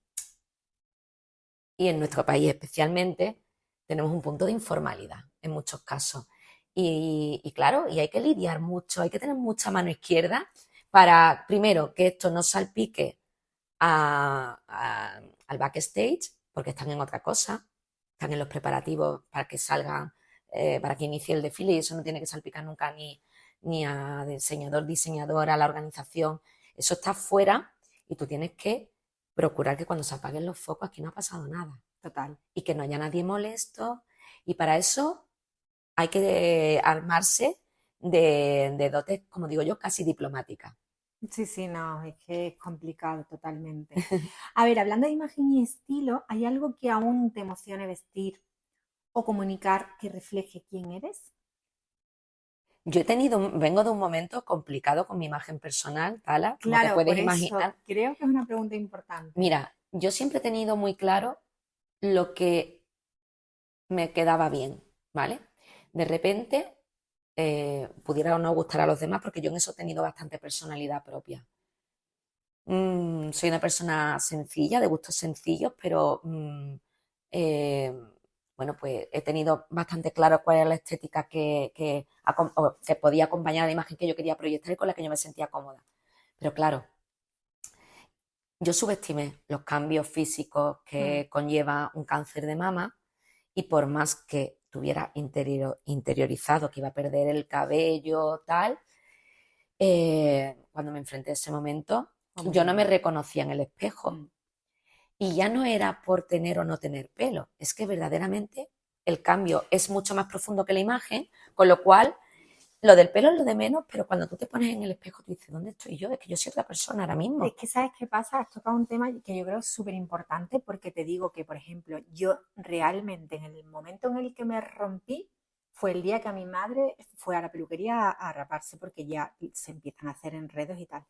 y en nuestro país especialmente, tenemos un punto de informalidad en muchos casos. Y claro, y hay que lidiar mucho, hay que tener mucha mano izquierda para, primero, que esto no salpique al backstage, porque están en otra cosa, están en los preparativos para que salgan, para que inicie el desfile, y eso no tiene que salpicar nunca ni a diseñador, diseñadora, a la organización. Eso está fuera y tú tienes que procurar que cuando se apaguen los focos aquí no ha pasado nada. Total. Y que no haya nadie molesto. Y para eso hay que armarse de dotes, como digo yo, casi diplomáticas. Sí, sí, no, es que es complicado totalmente. A ver, hablando de imagen y estilo, ¿hay algo que aún te emocione vestir o comunicar que refleje quién eres? Yo vengo de un momento complicado con mi imagen personal, Tala, como te Claro, puedes por eso imaginar. creo que es una pregunta importante. Mira, yo siempre he tenido muy claro lo que me quedaba bien, ¿vale? De repente, pudiera o no gustar a los demás, porque yo en eso he tenido bastante personalidad propia. Soy una persona sencilla, de gustos sencillos, pero eh, bueno, pues he tenido bastante claro cuál era la estética que podía acompañar a la imagen que yo quería proyectar y con la que yo me sentía cómoda. Pero claro, yo subestimé los cambios físicos Mm. que conlleva un cáncer de mama y por más que tuviera interiorizado que iba a perder el cabello, tal, cuando me enfrenté a ese momento, Fue muy yo no me duro. reconocía en el espejo. Mm. Y ya no era por tener o no tener pelo, es que verdaderamente el cambio es mucho más profundo que la imagen, con lo cual lo del pelo es lo de menos, pero cuando tú te pones en el espejo, tú dices, ¿dónde estoy yo? Es que yo soy otra persona ahora Es mismo. que, ¿sabes qué pasa? Has tocado un tema que yo creo es súper importante porque te digo que, por ejemplo, yo realmente en el momento en el que me rompí fue el día que a mi madre fue a la peluquería a raparse porque ya se empiezan a hacer enredos y tal.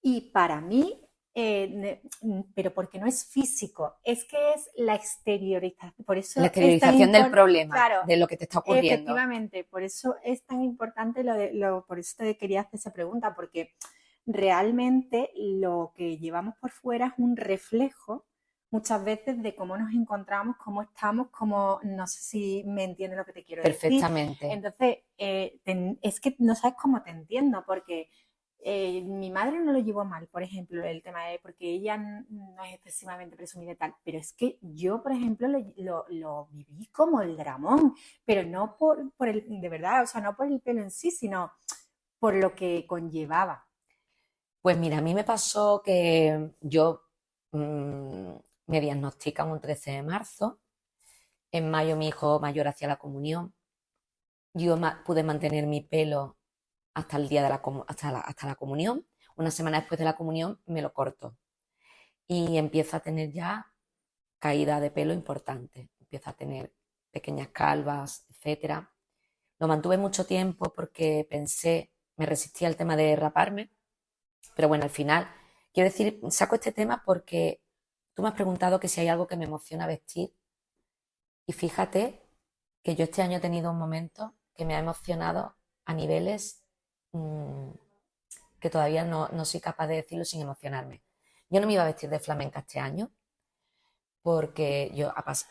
Y para mí pero porque no es físico, es que es la exteriorización. Por eso La es tan exteriorización del problema, claro, de lo que te está ocurriendo. efectivamente, por eso es tan importante por eso te quería hacer esa pregunta, porque realmente lo que llevamos por fuera es un reflejo muchas veces de cómo nos encontramos, cómo estamos, cómo, no sé si me entiendes lo que te quiero decir. Perfectamente. Entonces, es que no sabes cómo te entiendo, porque mi madre no lo llevó mal, por ejemplo, el tema de, porque ella no es excesivamente presumida y tal, pero es que yo, por ejemplo, lo viví como el dramón, pero no por el, de verdad, o sea, no por el pelo en sí, sino por lo que conllevaba. Pues mira, a mí me pasó que yo me diagnostican un 13 de marzo, en mayo mi hijo mayor hacía la comunión, yo pude mantener mi pelo hasta el día de hasta la comunión, una semana después de la comunión me lo corto y empiezo a tener ya caída de pelo importante, empiezo a tener pequeñas calvas, etcétera. Lo mantuve mucho tiempo porque pensé, me resistía al tema de raparme, pero bueno, al final, quiero decir, saco este tema porque tú me has preguntado que si hay algo que me emociona vestir y fíjate que yo este año he tenido un momento que me ha emocionado a niveles mmm, que todavía no soy capaz de decirlo sin emocionarme. Yo no me iba a vestir de flamenca este año porque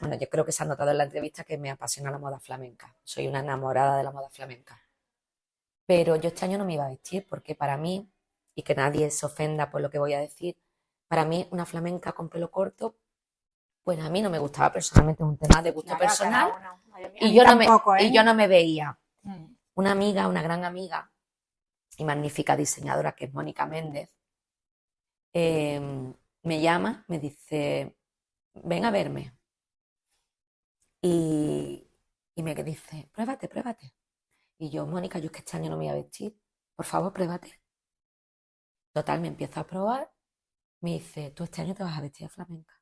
bueno, yo creo que se ha notado en la entrevista que me apasiona la moda flamenca. Soy una enamorada de la moda flamenca. Pero yo este año no me iba a vestir porque para mí, y que nadie se ofenda por lo que voy a decir, para mí una flamenca con pelo corto, pues a mí no me gustaba personalmente, es un tema de gusto Claro, personal a mí tampoco, y yo no me veía. Mm. Una amiga, una gran amiga y magnífica diseñadora que es Mónica Méndez, me llama, me dice, ven a verme. Y me dice, pruébate, pruébate. Y yo, Mónica, yo es que este año no me voy a vestir. Por favor, pruébate. Total, me empiezo a probar. Me dice, tú este año te vas a vestir de flamenca.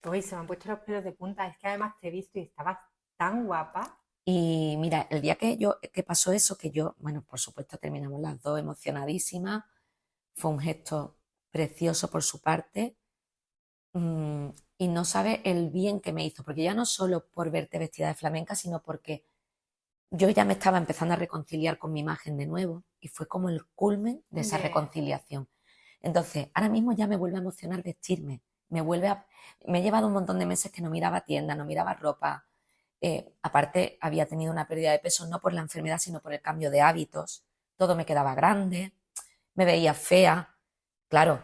Uy, se me han puesto los pelos de punta. Es que además te he visto y estabas tan guapa. Y mira, el día que pasó eso, que yo, bueno, por supuesto terminamos las dos emocionadísimas. Fue un gesto precioso por su parte. Y no sabe el bien que me hizo, porque ya no solo por verte vestida de flamenca, sino porque yo ya me estaba empezando a reconciliar con mi imagen de nuevo y fue como el culmen de esa reconciliación. Entonces, ahora mismo ya me vuelve a emocionar vestirme, me he llevado un montón de meses que no miraba tiendas, no miraba ropa. Aparte, había tenido una pérdida de peso no por la enfermedad, sino por el cambio de hábitos. Todo me quedaba grande, me veía fea. Claro,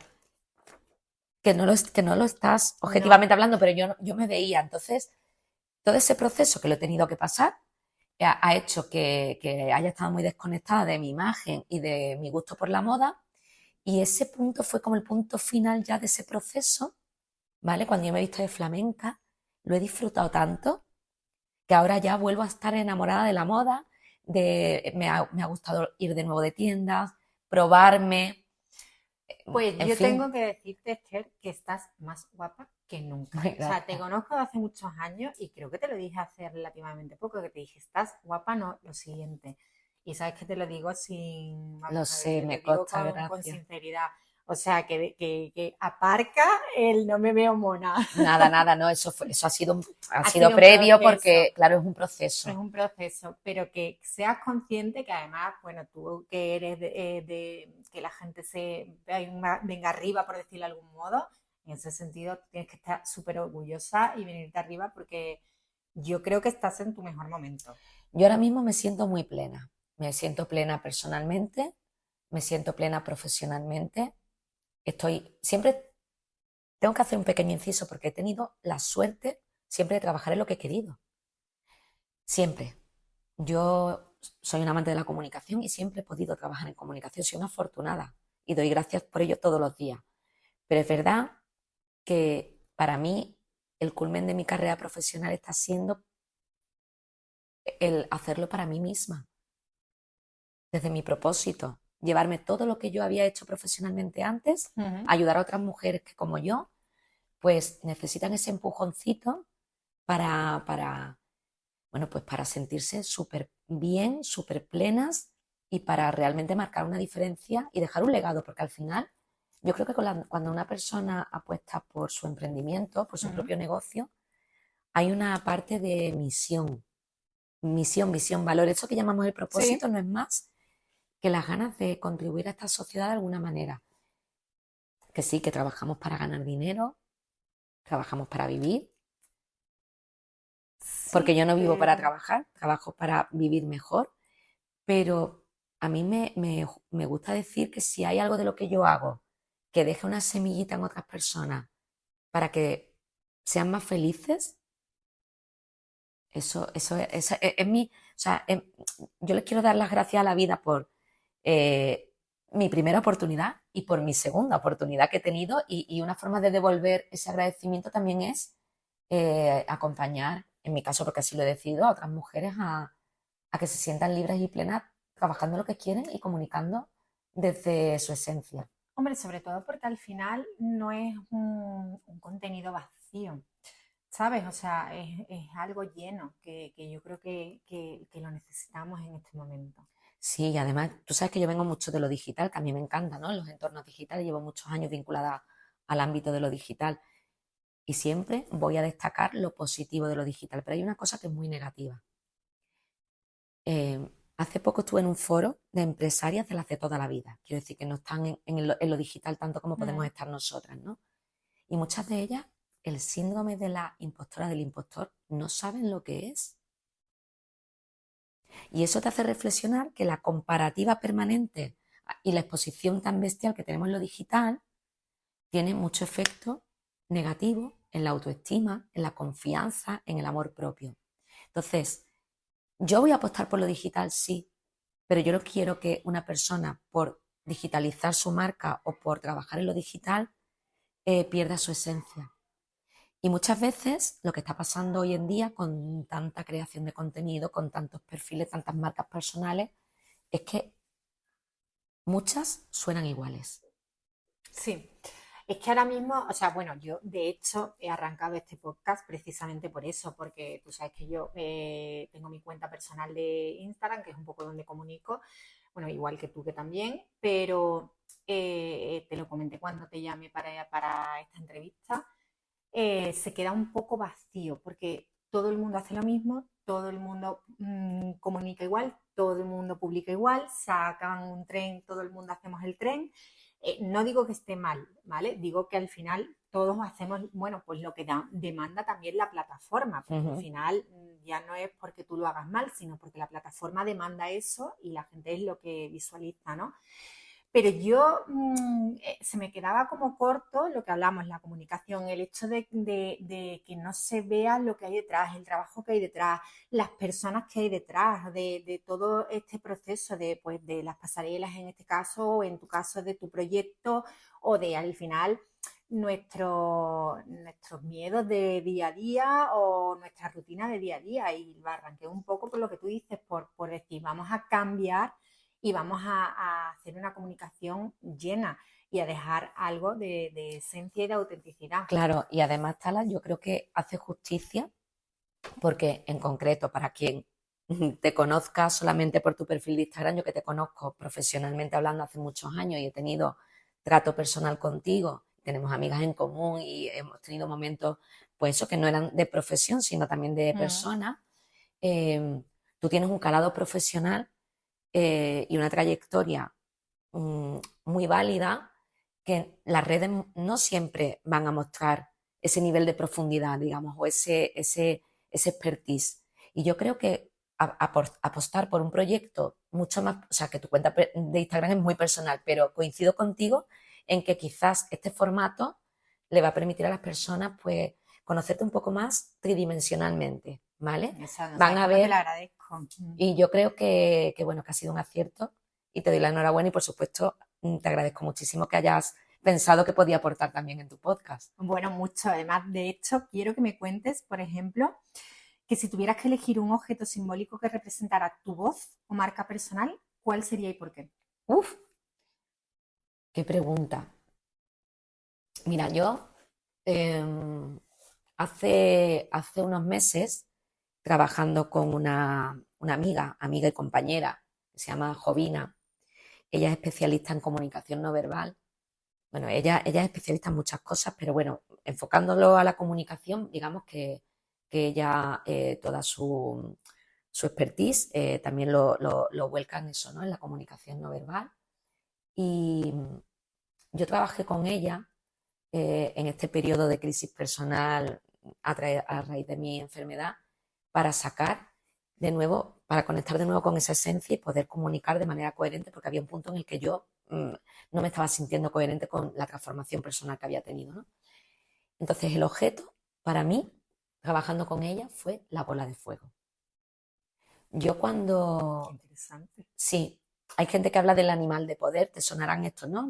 que no lo estás objetivamente hablando, pero yo me veía. Entonces, todo ese proceso que lo he tenido que pasar ha hecho que haya estado muy desconectada de mi imagen y de mi gusto por la moda. Y ese punto fue como el punto final ya de ese proceso, ¿vale? Cuando yo me he visto de flamenca, lo he disfrutado tanto que ahora ya vuelvo a estar enamorada de la moda, me ha gustado ir de nuevo de tiendas, probarme. Pues en yo fin. tengo que decirte, Esther, que estás más guapa que nunca. O sea, te conozco de hace muchos años y creo que te lo dije hace relativamente poco, que te dije, estás guapa, no, lo siguiente. Y sabes que te lo digo sin... Lo sé, me consta, gracias. Con sinceridad. O sea, que aparca el no me veo mona. Nada, no, eso ha sido previo porque, claro, es un proceso. Es un proceso, pero que seas consciente que además, bueno, tú que eres de que la gente se venga arriba, por decirlo de algún modo, en ese sentido tienes que estar súper orgullosa y venirte arriba porque yo creo que estás en tu mejor momento. Yo ahora mismo me siento muy plena. Me siento plena personalmente, me siento plena profesionalmente. Siempre tengo que hacer un pequeño inciso porque he tenido la suerte siempre de trabajar en lo que he querido. Siempre. Yo soy una amante de la comunicación y siempre he podido trabajar en comunicación. Soy una afortunada y doy gracias por ello todos los días. Pero es verdad que para mí el culmen de mi carrera profesional está siendo el hacerlo para mí misma, desde mi propósito, llevarme todo lo que yo había hecho profesionalmente antes, ayudar a otras mujeres que como yo, pues necesitan ese empujoncito bueno, pues para sentirse súper bien, súper plenas y para realmente marcar una diferencia y dejar un legado, porque al final Yo creo que cuando una persona apuesta por su emprendimiento, por su propio negocio, hay una parte de misión, visión, valor. Eso que llamamos el propósito Sí, no es más que las ganas de contribuir a esta sociedad de alguna manera. Que sí, que trabajamos para ganar dinero, trabajamos para vivir, porque yo sí, no vivo para pero trabajar, trabajo para vivir mejor, pero a mí me gusta decir que si hay algo de lo que yo hago que deje una semillita en otras personas para que sean más felices, eso es mi, o sea, yo les quiero dar las gracias a la vida por eh, mi primera oportunidad y por mi segunda oportunidad que he tenido y una forma de devolver ese agradecimiento también es acompañar, en mi caso porque así lo he decidido, a otras mujeres a que se sientan libres y plenas trabajando lo que quieren y comunicando desde su esencia. hombre, sobre todo porque al final no es un contenido vacío, ¿sabes? O sea, es algo lleno que yo creo que lo necesitamos en este momento. Sí, y además, tú sabes que yo vengo mucho de lo digital, que a mí me encanta, ¿no? Los entornos digitales, llevo muchos años vinculada al ámbito de lo digital y siempre voy a destacar lo positivo de lo digital, pero hay una cosa que es muy negativa. Hace poco estuve en un foro de empresarias de las de toda la vida, quiero decir que no están en lo digital tanto como podemos Mm. estar nosotras, ¿no? Y muchas de ellas, el síndrome de la impostora del impostor, no saben lo que es. Y eso te hace reflexionar que la comparativa permanente y la exposición tan bestial que tenemos en lo digital tiene mucho efecto negativo en la autoestima, en la confianza, en el amor propio. Entonces, yo voy a apostar por lo digital, sí, pero yo no quiero que una persona por digitalizar su marca o por trabajar en lo digital pierda su esencia. Y muchas veces lo que está pasando hoy en día con tanta creación de contenido, con tantos perfiles, tantas marcas personales, es que muchas suenan iguales. Sí, es que ahora mismo, o sea, bueno, yo de hecho he arrancado este podcast precisamente por eso, porque tú sabes que yo tengo mi cuenta personal de Instagram, que es un poco donde comunico, bueno, igual que tú que también, pero te lo comenté cuando te llamé para esta entrevista, se queda un poco vacío, porque todo el mundo hace lo mismo, todo el mundo comunica igual, todo el mundo publica igual, sacan un tren, todo el mundo hacemos el tren. No digo que esté mal, ¿vale? Digo que al final todos hacemos, bueno, pues lo que demanda también la plataforma, porque al final ya no es porque tú lo hagas mal, sino porque la plataforma demanda eso y la gente es lo que visualiza, ¿no? Pero yo se me quedaba como corto lo que hablamos, la comunicación, el hecho de que no se vea lo que hay detrás, el trabajo que hay detrás, las personas que hay detrás de todo este proceso de, pues, de las pasarelas en este caso, o en tu caso de tu proyecto, o de al final nuestros miedos de día a día o nuestra rutina de día a día. Y lo arranqué un poco por lo que tú dices, por decir, vamos a cambiar y vamos a hacer una comunicación llena y a dejar algo de esencia y de autenticidad. Claro, y además, Tala, yo creo que hace justicia porque en concreto, para quien te conozca solamente por tu perfil de Instagram, yo que te conozco profesionalmente hablando hace muchos años y he tenido trato personal contigo, tenemos amigas en común y hemos tenido momentos, pues eso, que no eran de profesión, sino también de Mm. persona. Tú tienes un calado profesional y una trayectoria muy válida que las redes no siempre van a mostrar ese nivel de profundidad, digamos, o ese expertise. Y yo creo que apostar por un proyecto mucho más, o sea, que tu cuenta de Instagram es muy personal, pero coincido contigo en que quizás este formato le va a permitir a las personas, pues, conocerte un poco más tridimensionalmente, ¿vale? Eso, no Van sabes a cómo te lo ver, agradezco. y yo creo que, bueno, que ha sido un acierto y te doy la enhorabuena y, por supuesto, te agradezco muchísimo que hayas pensado que podía aportar también en tu podcast. Bueno, mucho. Además, de hecho, quiero que me cuentes, por ejemplo, que si tuvieras que elegir un objeto simbólico que representara tu voz o marca personal, ¿cuál sería y por qué? Uf, qué pregunta. Mira, yo eh, hace unos meses, trabajando con una amiga y compañera, que se llama Jovina, ella es especialista en comunicación no verbal Bueno, ella es especialista en muchas cosas, pero bueno, enfocándolo a la comunicación, digamos que ella, toda su expertise, también lo vuelca en eso, ¿no? En la comunicación no verbal. Y yo trabajé con ella en este periodo de crisis personal a raíz de mi enfermedad para sacar de nuevo, para conectar de nuevo con esa esencia y poder comunicar de manera coherente, porque había un punto en el que yo no me estaba sintiendo coherente con la transformación personal que había tenido, ¿no? Entonces el objeto para mí, trabajando con ella, fue la bola de fuego. Yo Qué cuando, interesante. sí, hay gente que habla del animal de poder, te sonarán estos, ¿no? Mm.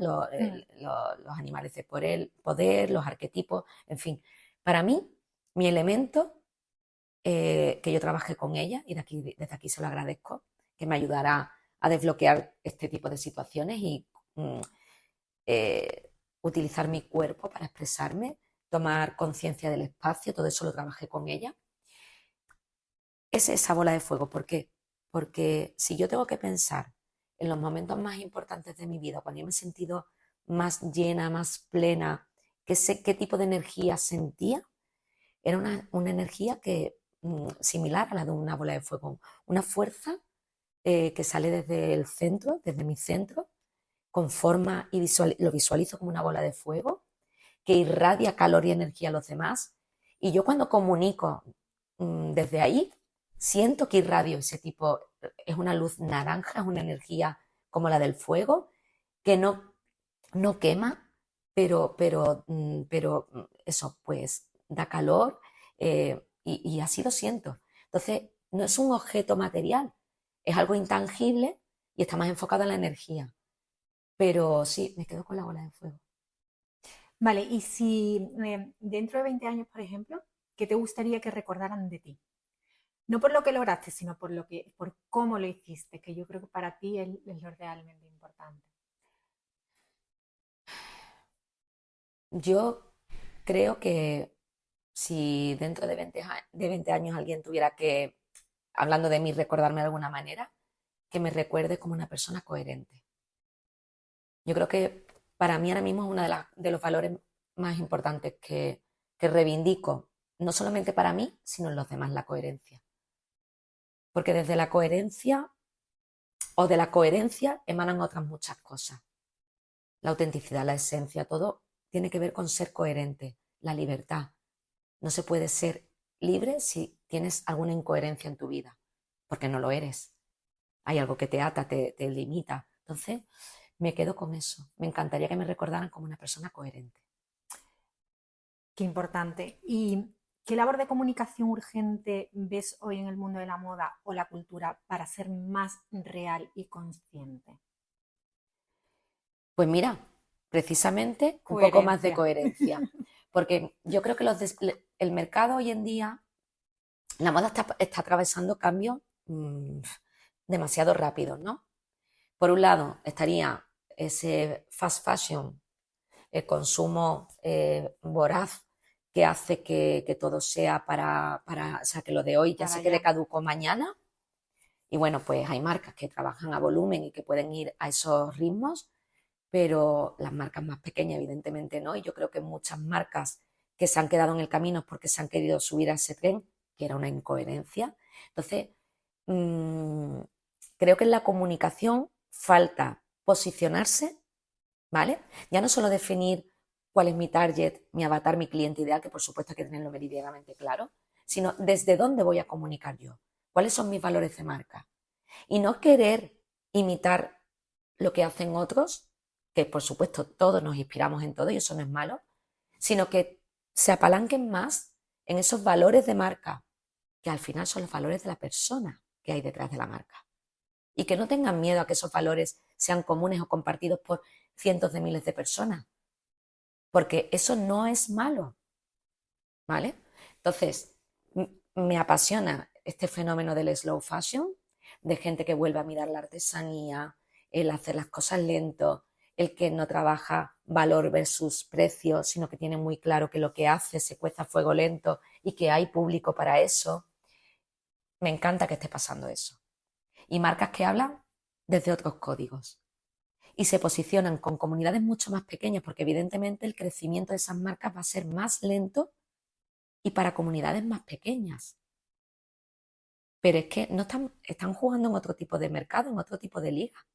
Los animales de poder, los arquetipos, en fin. Para mí, mi elemento, que yo trabajé con ella, y desde aquí se lo agradezco, que me ayudará a desbloquear este tipo de situaciones y mm, eh, utilizar mi cuerpo para expresarme, tomar conciencia del espacio, todo eso lo trabajé con ella. Es esa bola de fuego. ¿Por qué? Porque si yo tengo que pensar en los momentos más importantes de mi vida, cuando yo me he sentido más llena, más plena, qué sé qué tipo de energía sentía, era una energía que similar a la de una bola de fuego, una fuerza que sale desde el centro, desde mi centro, con forma y lo visualizo como una bola de fuego que irradia calor y energía a los demás. Y yo cuando comunico desde ahí, siento que irradio ese tipo, es una luz naranja, es una energía como la del fuego, que no quema, pero eso, pues da calor y así lo siento. Entonces, no es un objeto material, es algo intangible y está más enfocado en la energía. Pero sí, me quedo con la bola de fuego. Vale, y si dentro de 20 años, por ejemplo, ¿qué te gustaría que recordaran de ti? No por lo que lograste, sino por cómo lo hiciste, que yo creo que para ti es lo realmente importante. Yo creo que si dentro de 20 años alguien tuviera que, hablando de mí, recordarme de alguna manera, que me recuerde como una persona coherente. Yo creo que para mí ahora mismo es uno de los valores más importantes que reivindico, no solamente para mí, sino en los demás, la coherencia. Porque desde la coherencia o de la coherencia emanan otras muchas cosas. La autenticidad, la esencia, todo tiene que ver con ser coherente, la libertad. No se puede ser libre si tienes alguna incoherencia en tu vida, porque no lo eres. Hay algo que te ata, te limita. Entonces, me quedo con eso. Me encantaría que me recordaran como una persona coherente. Qué importante. ¿Y qué labor de comunicación urgente ves hoy en el mundo de la moda o la cultura para ser más real y consciente? Pues mira, precisamente un poco más de Coherencia. coherencia, porque yo creo que el mercado hoy en día, la moda está atravesando cambios demasiado rápidos, ¿no? Por un lado estaría ese fast fashion, el consumo voraz que hace que todo sea o sea, que lo de hoy ya Para se quede allá. caduco mañana. Y bueno, pues hay marcas que trabajan a volumen y que pueden ir a esos ritmos, pero las marcas más pequeñas evidentemente no. Y yo creo que muchas marcas que se han quedado en el camino es porque se han querido subir a ese tren, que era una incoherencia. Entonces, mmm, creo que en la comunicación falta posicionarse, ¿vale? Ya no solo definir cuál es mi target, mi avatar, mi cliente ideal, que por supuesto hay que tenerlo meridianamente claro, sino desde dónde voy a comunicar yo, cuáles son mis valores de marca. Y no querer imitar lo que hacen otros, que por supuesto todos nos inspiramos en todo y eso no es malo, sino que se apalanquen más en esos valores de marca, que al final son los valores de la persona que hay detrás de la marca. Y que no tengan miedo a que esos valores sean comunes o compartidos por cientos de miles de personas, porque eso no es malo, ¿vale? Entonces, me apasiona este fenómeno del slow fashion, de gente que vuelve a mirar la artesanía, el hacer las cosas lento, el que no trabaja valor versus precio, sino que tiene muy claro que lo que hace se cuesta a fuego lento y que hay público para eso. Me encanta que esté pasando eso. Y marcas que hablan desde otros códigos. y se posicionan con comunidades mucho más pequeñas, porque evidentemente el crecimiento de esas marcas va a ser más lento y para comunidades más pequeñas. Pero es que no están jugando en otro tipo de mercado, en otro tipo de liga.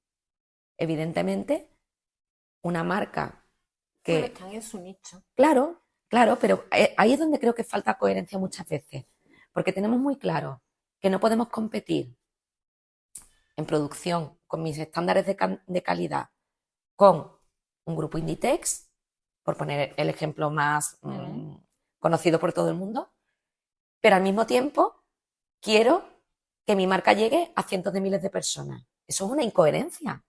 Evidentemente, una marca que... Bueno, están en su nicho. Claro, claro, pero ahí es donde creo que falta coherencia muchas veces, porque tenemos muy claro que no podemos competir en producción con mis estándares de calidad con un grupo Inditex, por poner el ejemplo más conocido por todo el mundo, pero al mismo tiempo quiero que mi marca llegue a cientos de miles de personas. Eso es una incoherencia.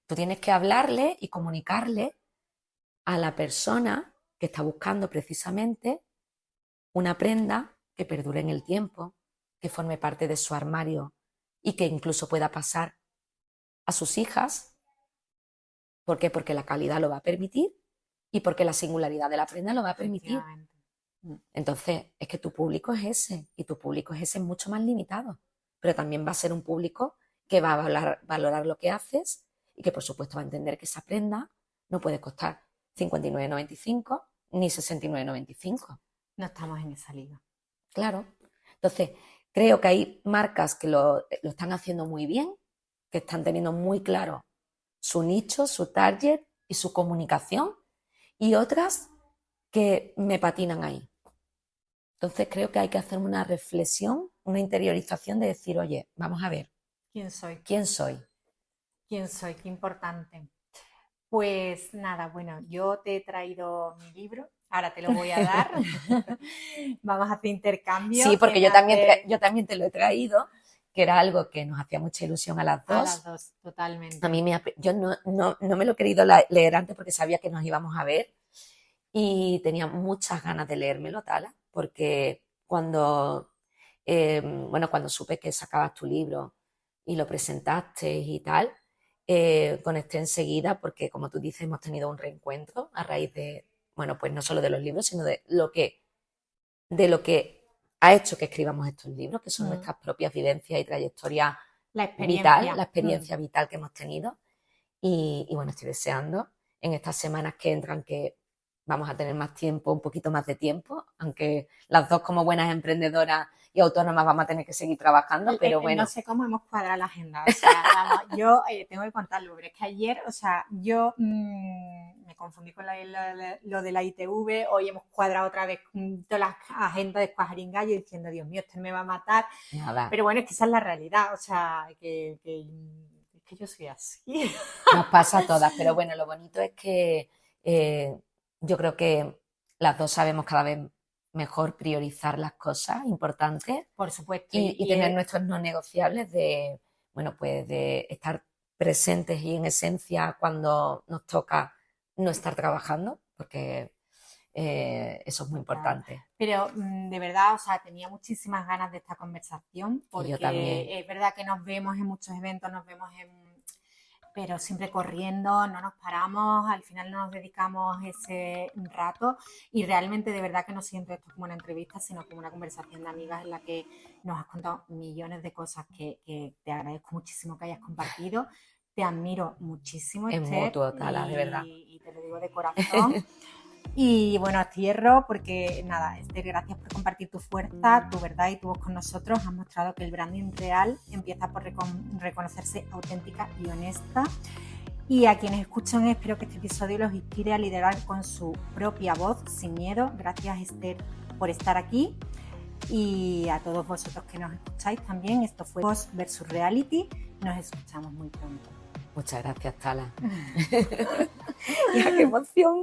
Tú tienes que hablarle y comunicarle a la persona que está buscando precisamente una prenda que perdure en el tiempo, que forme parte de su armario y que incluso pueda pasar a sus hijas. ¿Por qué? Porque la calidad lo va a permitir y porque la singularidad de la prenda lo va a permitir. Entonces, es que tu público es ese, y tu público es ese mucho más limitado, pero también va a ser un público que va a valorar lo que haces y que por supuesto va a entender que esa prenda no puede costar 59,95 ni 69,95. No estamos en esa liga. Claro. Entonces, creo que hay marcas que lo están haciendo muy bien, que están teniendo muy claro su nicho, su target y su comunicación, y otras que me patinan ahí. Entonces creo que hay que hacer una reflexión, una interiorización de decir, oye, vamos a ver. ¿Quién soy? ¿Quién soy? ¿Quién soy? Qué importante. Pues nada, bueno, yo te he traído mi libro, ahora te lo voy a dar. Vamos a hacer intercambio. Sí, porque yo también te lo he traído, que era algo que nos hacía mucha ilusión a las dos. A las dos, totalmente. A mí yo no me lo he querido leer antes porque sabía que nos íbamos a ver y tenía muchas ganas de leérmelo, Tala, porque cuando supe que sacabas tu libro y lo presentaste y tal, conecté enseguida porque, como tú dices, hemos tenido un reencuentro a raíz de, bueno, pues no solo de los libros, sino de lo que ha hecho que escribamos estos libros, que son nuestras propias vivencias y trayectoria vital, la experiencia vital que hemos tenido. Y bueno, estoy deseando en estas semanas que entran que vamos a tener más tiempo, un poquito más de tiempo, aunque las dos como buenas emprendedoras y autónomas vamos a tener que seguir trabajando, pero bueno. No sé cómo hemos cuadrado la agenda, o sea, vamos, yo tengo que contarlo, pero es que ayer, o sea, yo me confundí con lo de la ITV, hoy hemos cuadrado otra vez todas las agendas de Cuajaringallo diciendo, Dios mío, este me va a matar. Nada. Pero bueno, es que esa es la realidad, o sea, que yo soy así. Nos pasa a todas, pero bueno, lo bonito es que yo creo que las dos sabemos cada vez mejor priorizar las cosas importantes. Por supuesto. Y tener nuestros no negociables de, bueno, pues de estar presentes y en esencia cuando nos toca no estar trabajando, porque eso es muy importante. Pero de verdad, o sea, tenía muchísimas ganas de esta conversación, porque yo también. Es verdad que nos vemos en muchos eventos, pero siempre corriendo, no nos paramos, al final no nos dedicamos ese rato y realmente de verdad que no siento esto como una entrevista, sino como una conversación de amigas en la que nos has contado millones de cosas que te agradezco muchísimo que hayas compartido. Te admiro muchísimo, Es Esther, mutuo, Tala, de verdad. Y te lo digo de corazón. Y bueno, cierro porque nada, Esther, gracias por compartir tu fuerza, tu verdad y tu voz con nosotros. Has mostrado que el branding real empieza por reconocerse auténtica y honesta. Y a quienes escuchan, espero que este episodio los inspire a liderar con su propia voz, sin miedo. Gracias, Esther, por estar aquí. Y a todos vosotros que nos escucháis también. Esto fue Voz versus Reality. Nos escuchamos muy pronto. Muchas gracias, Tala. ¡Ya, qué emoción!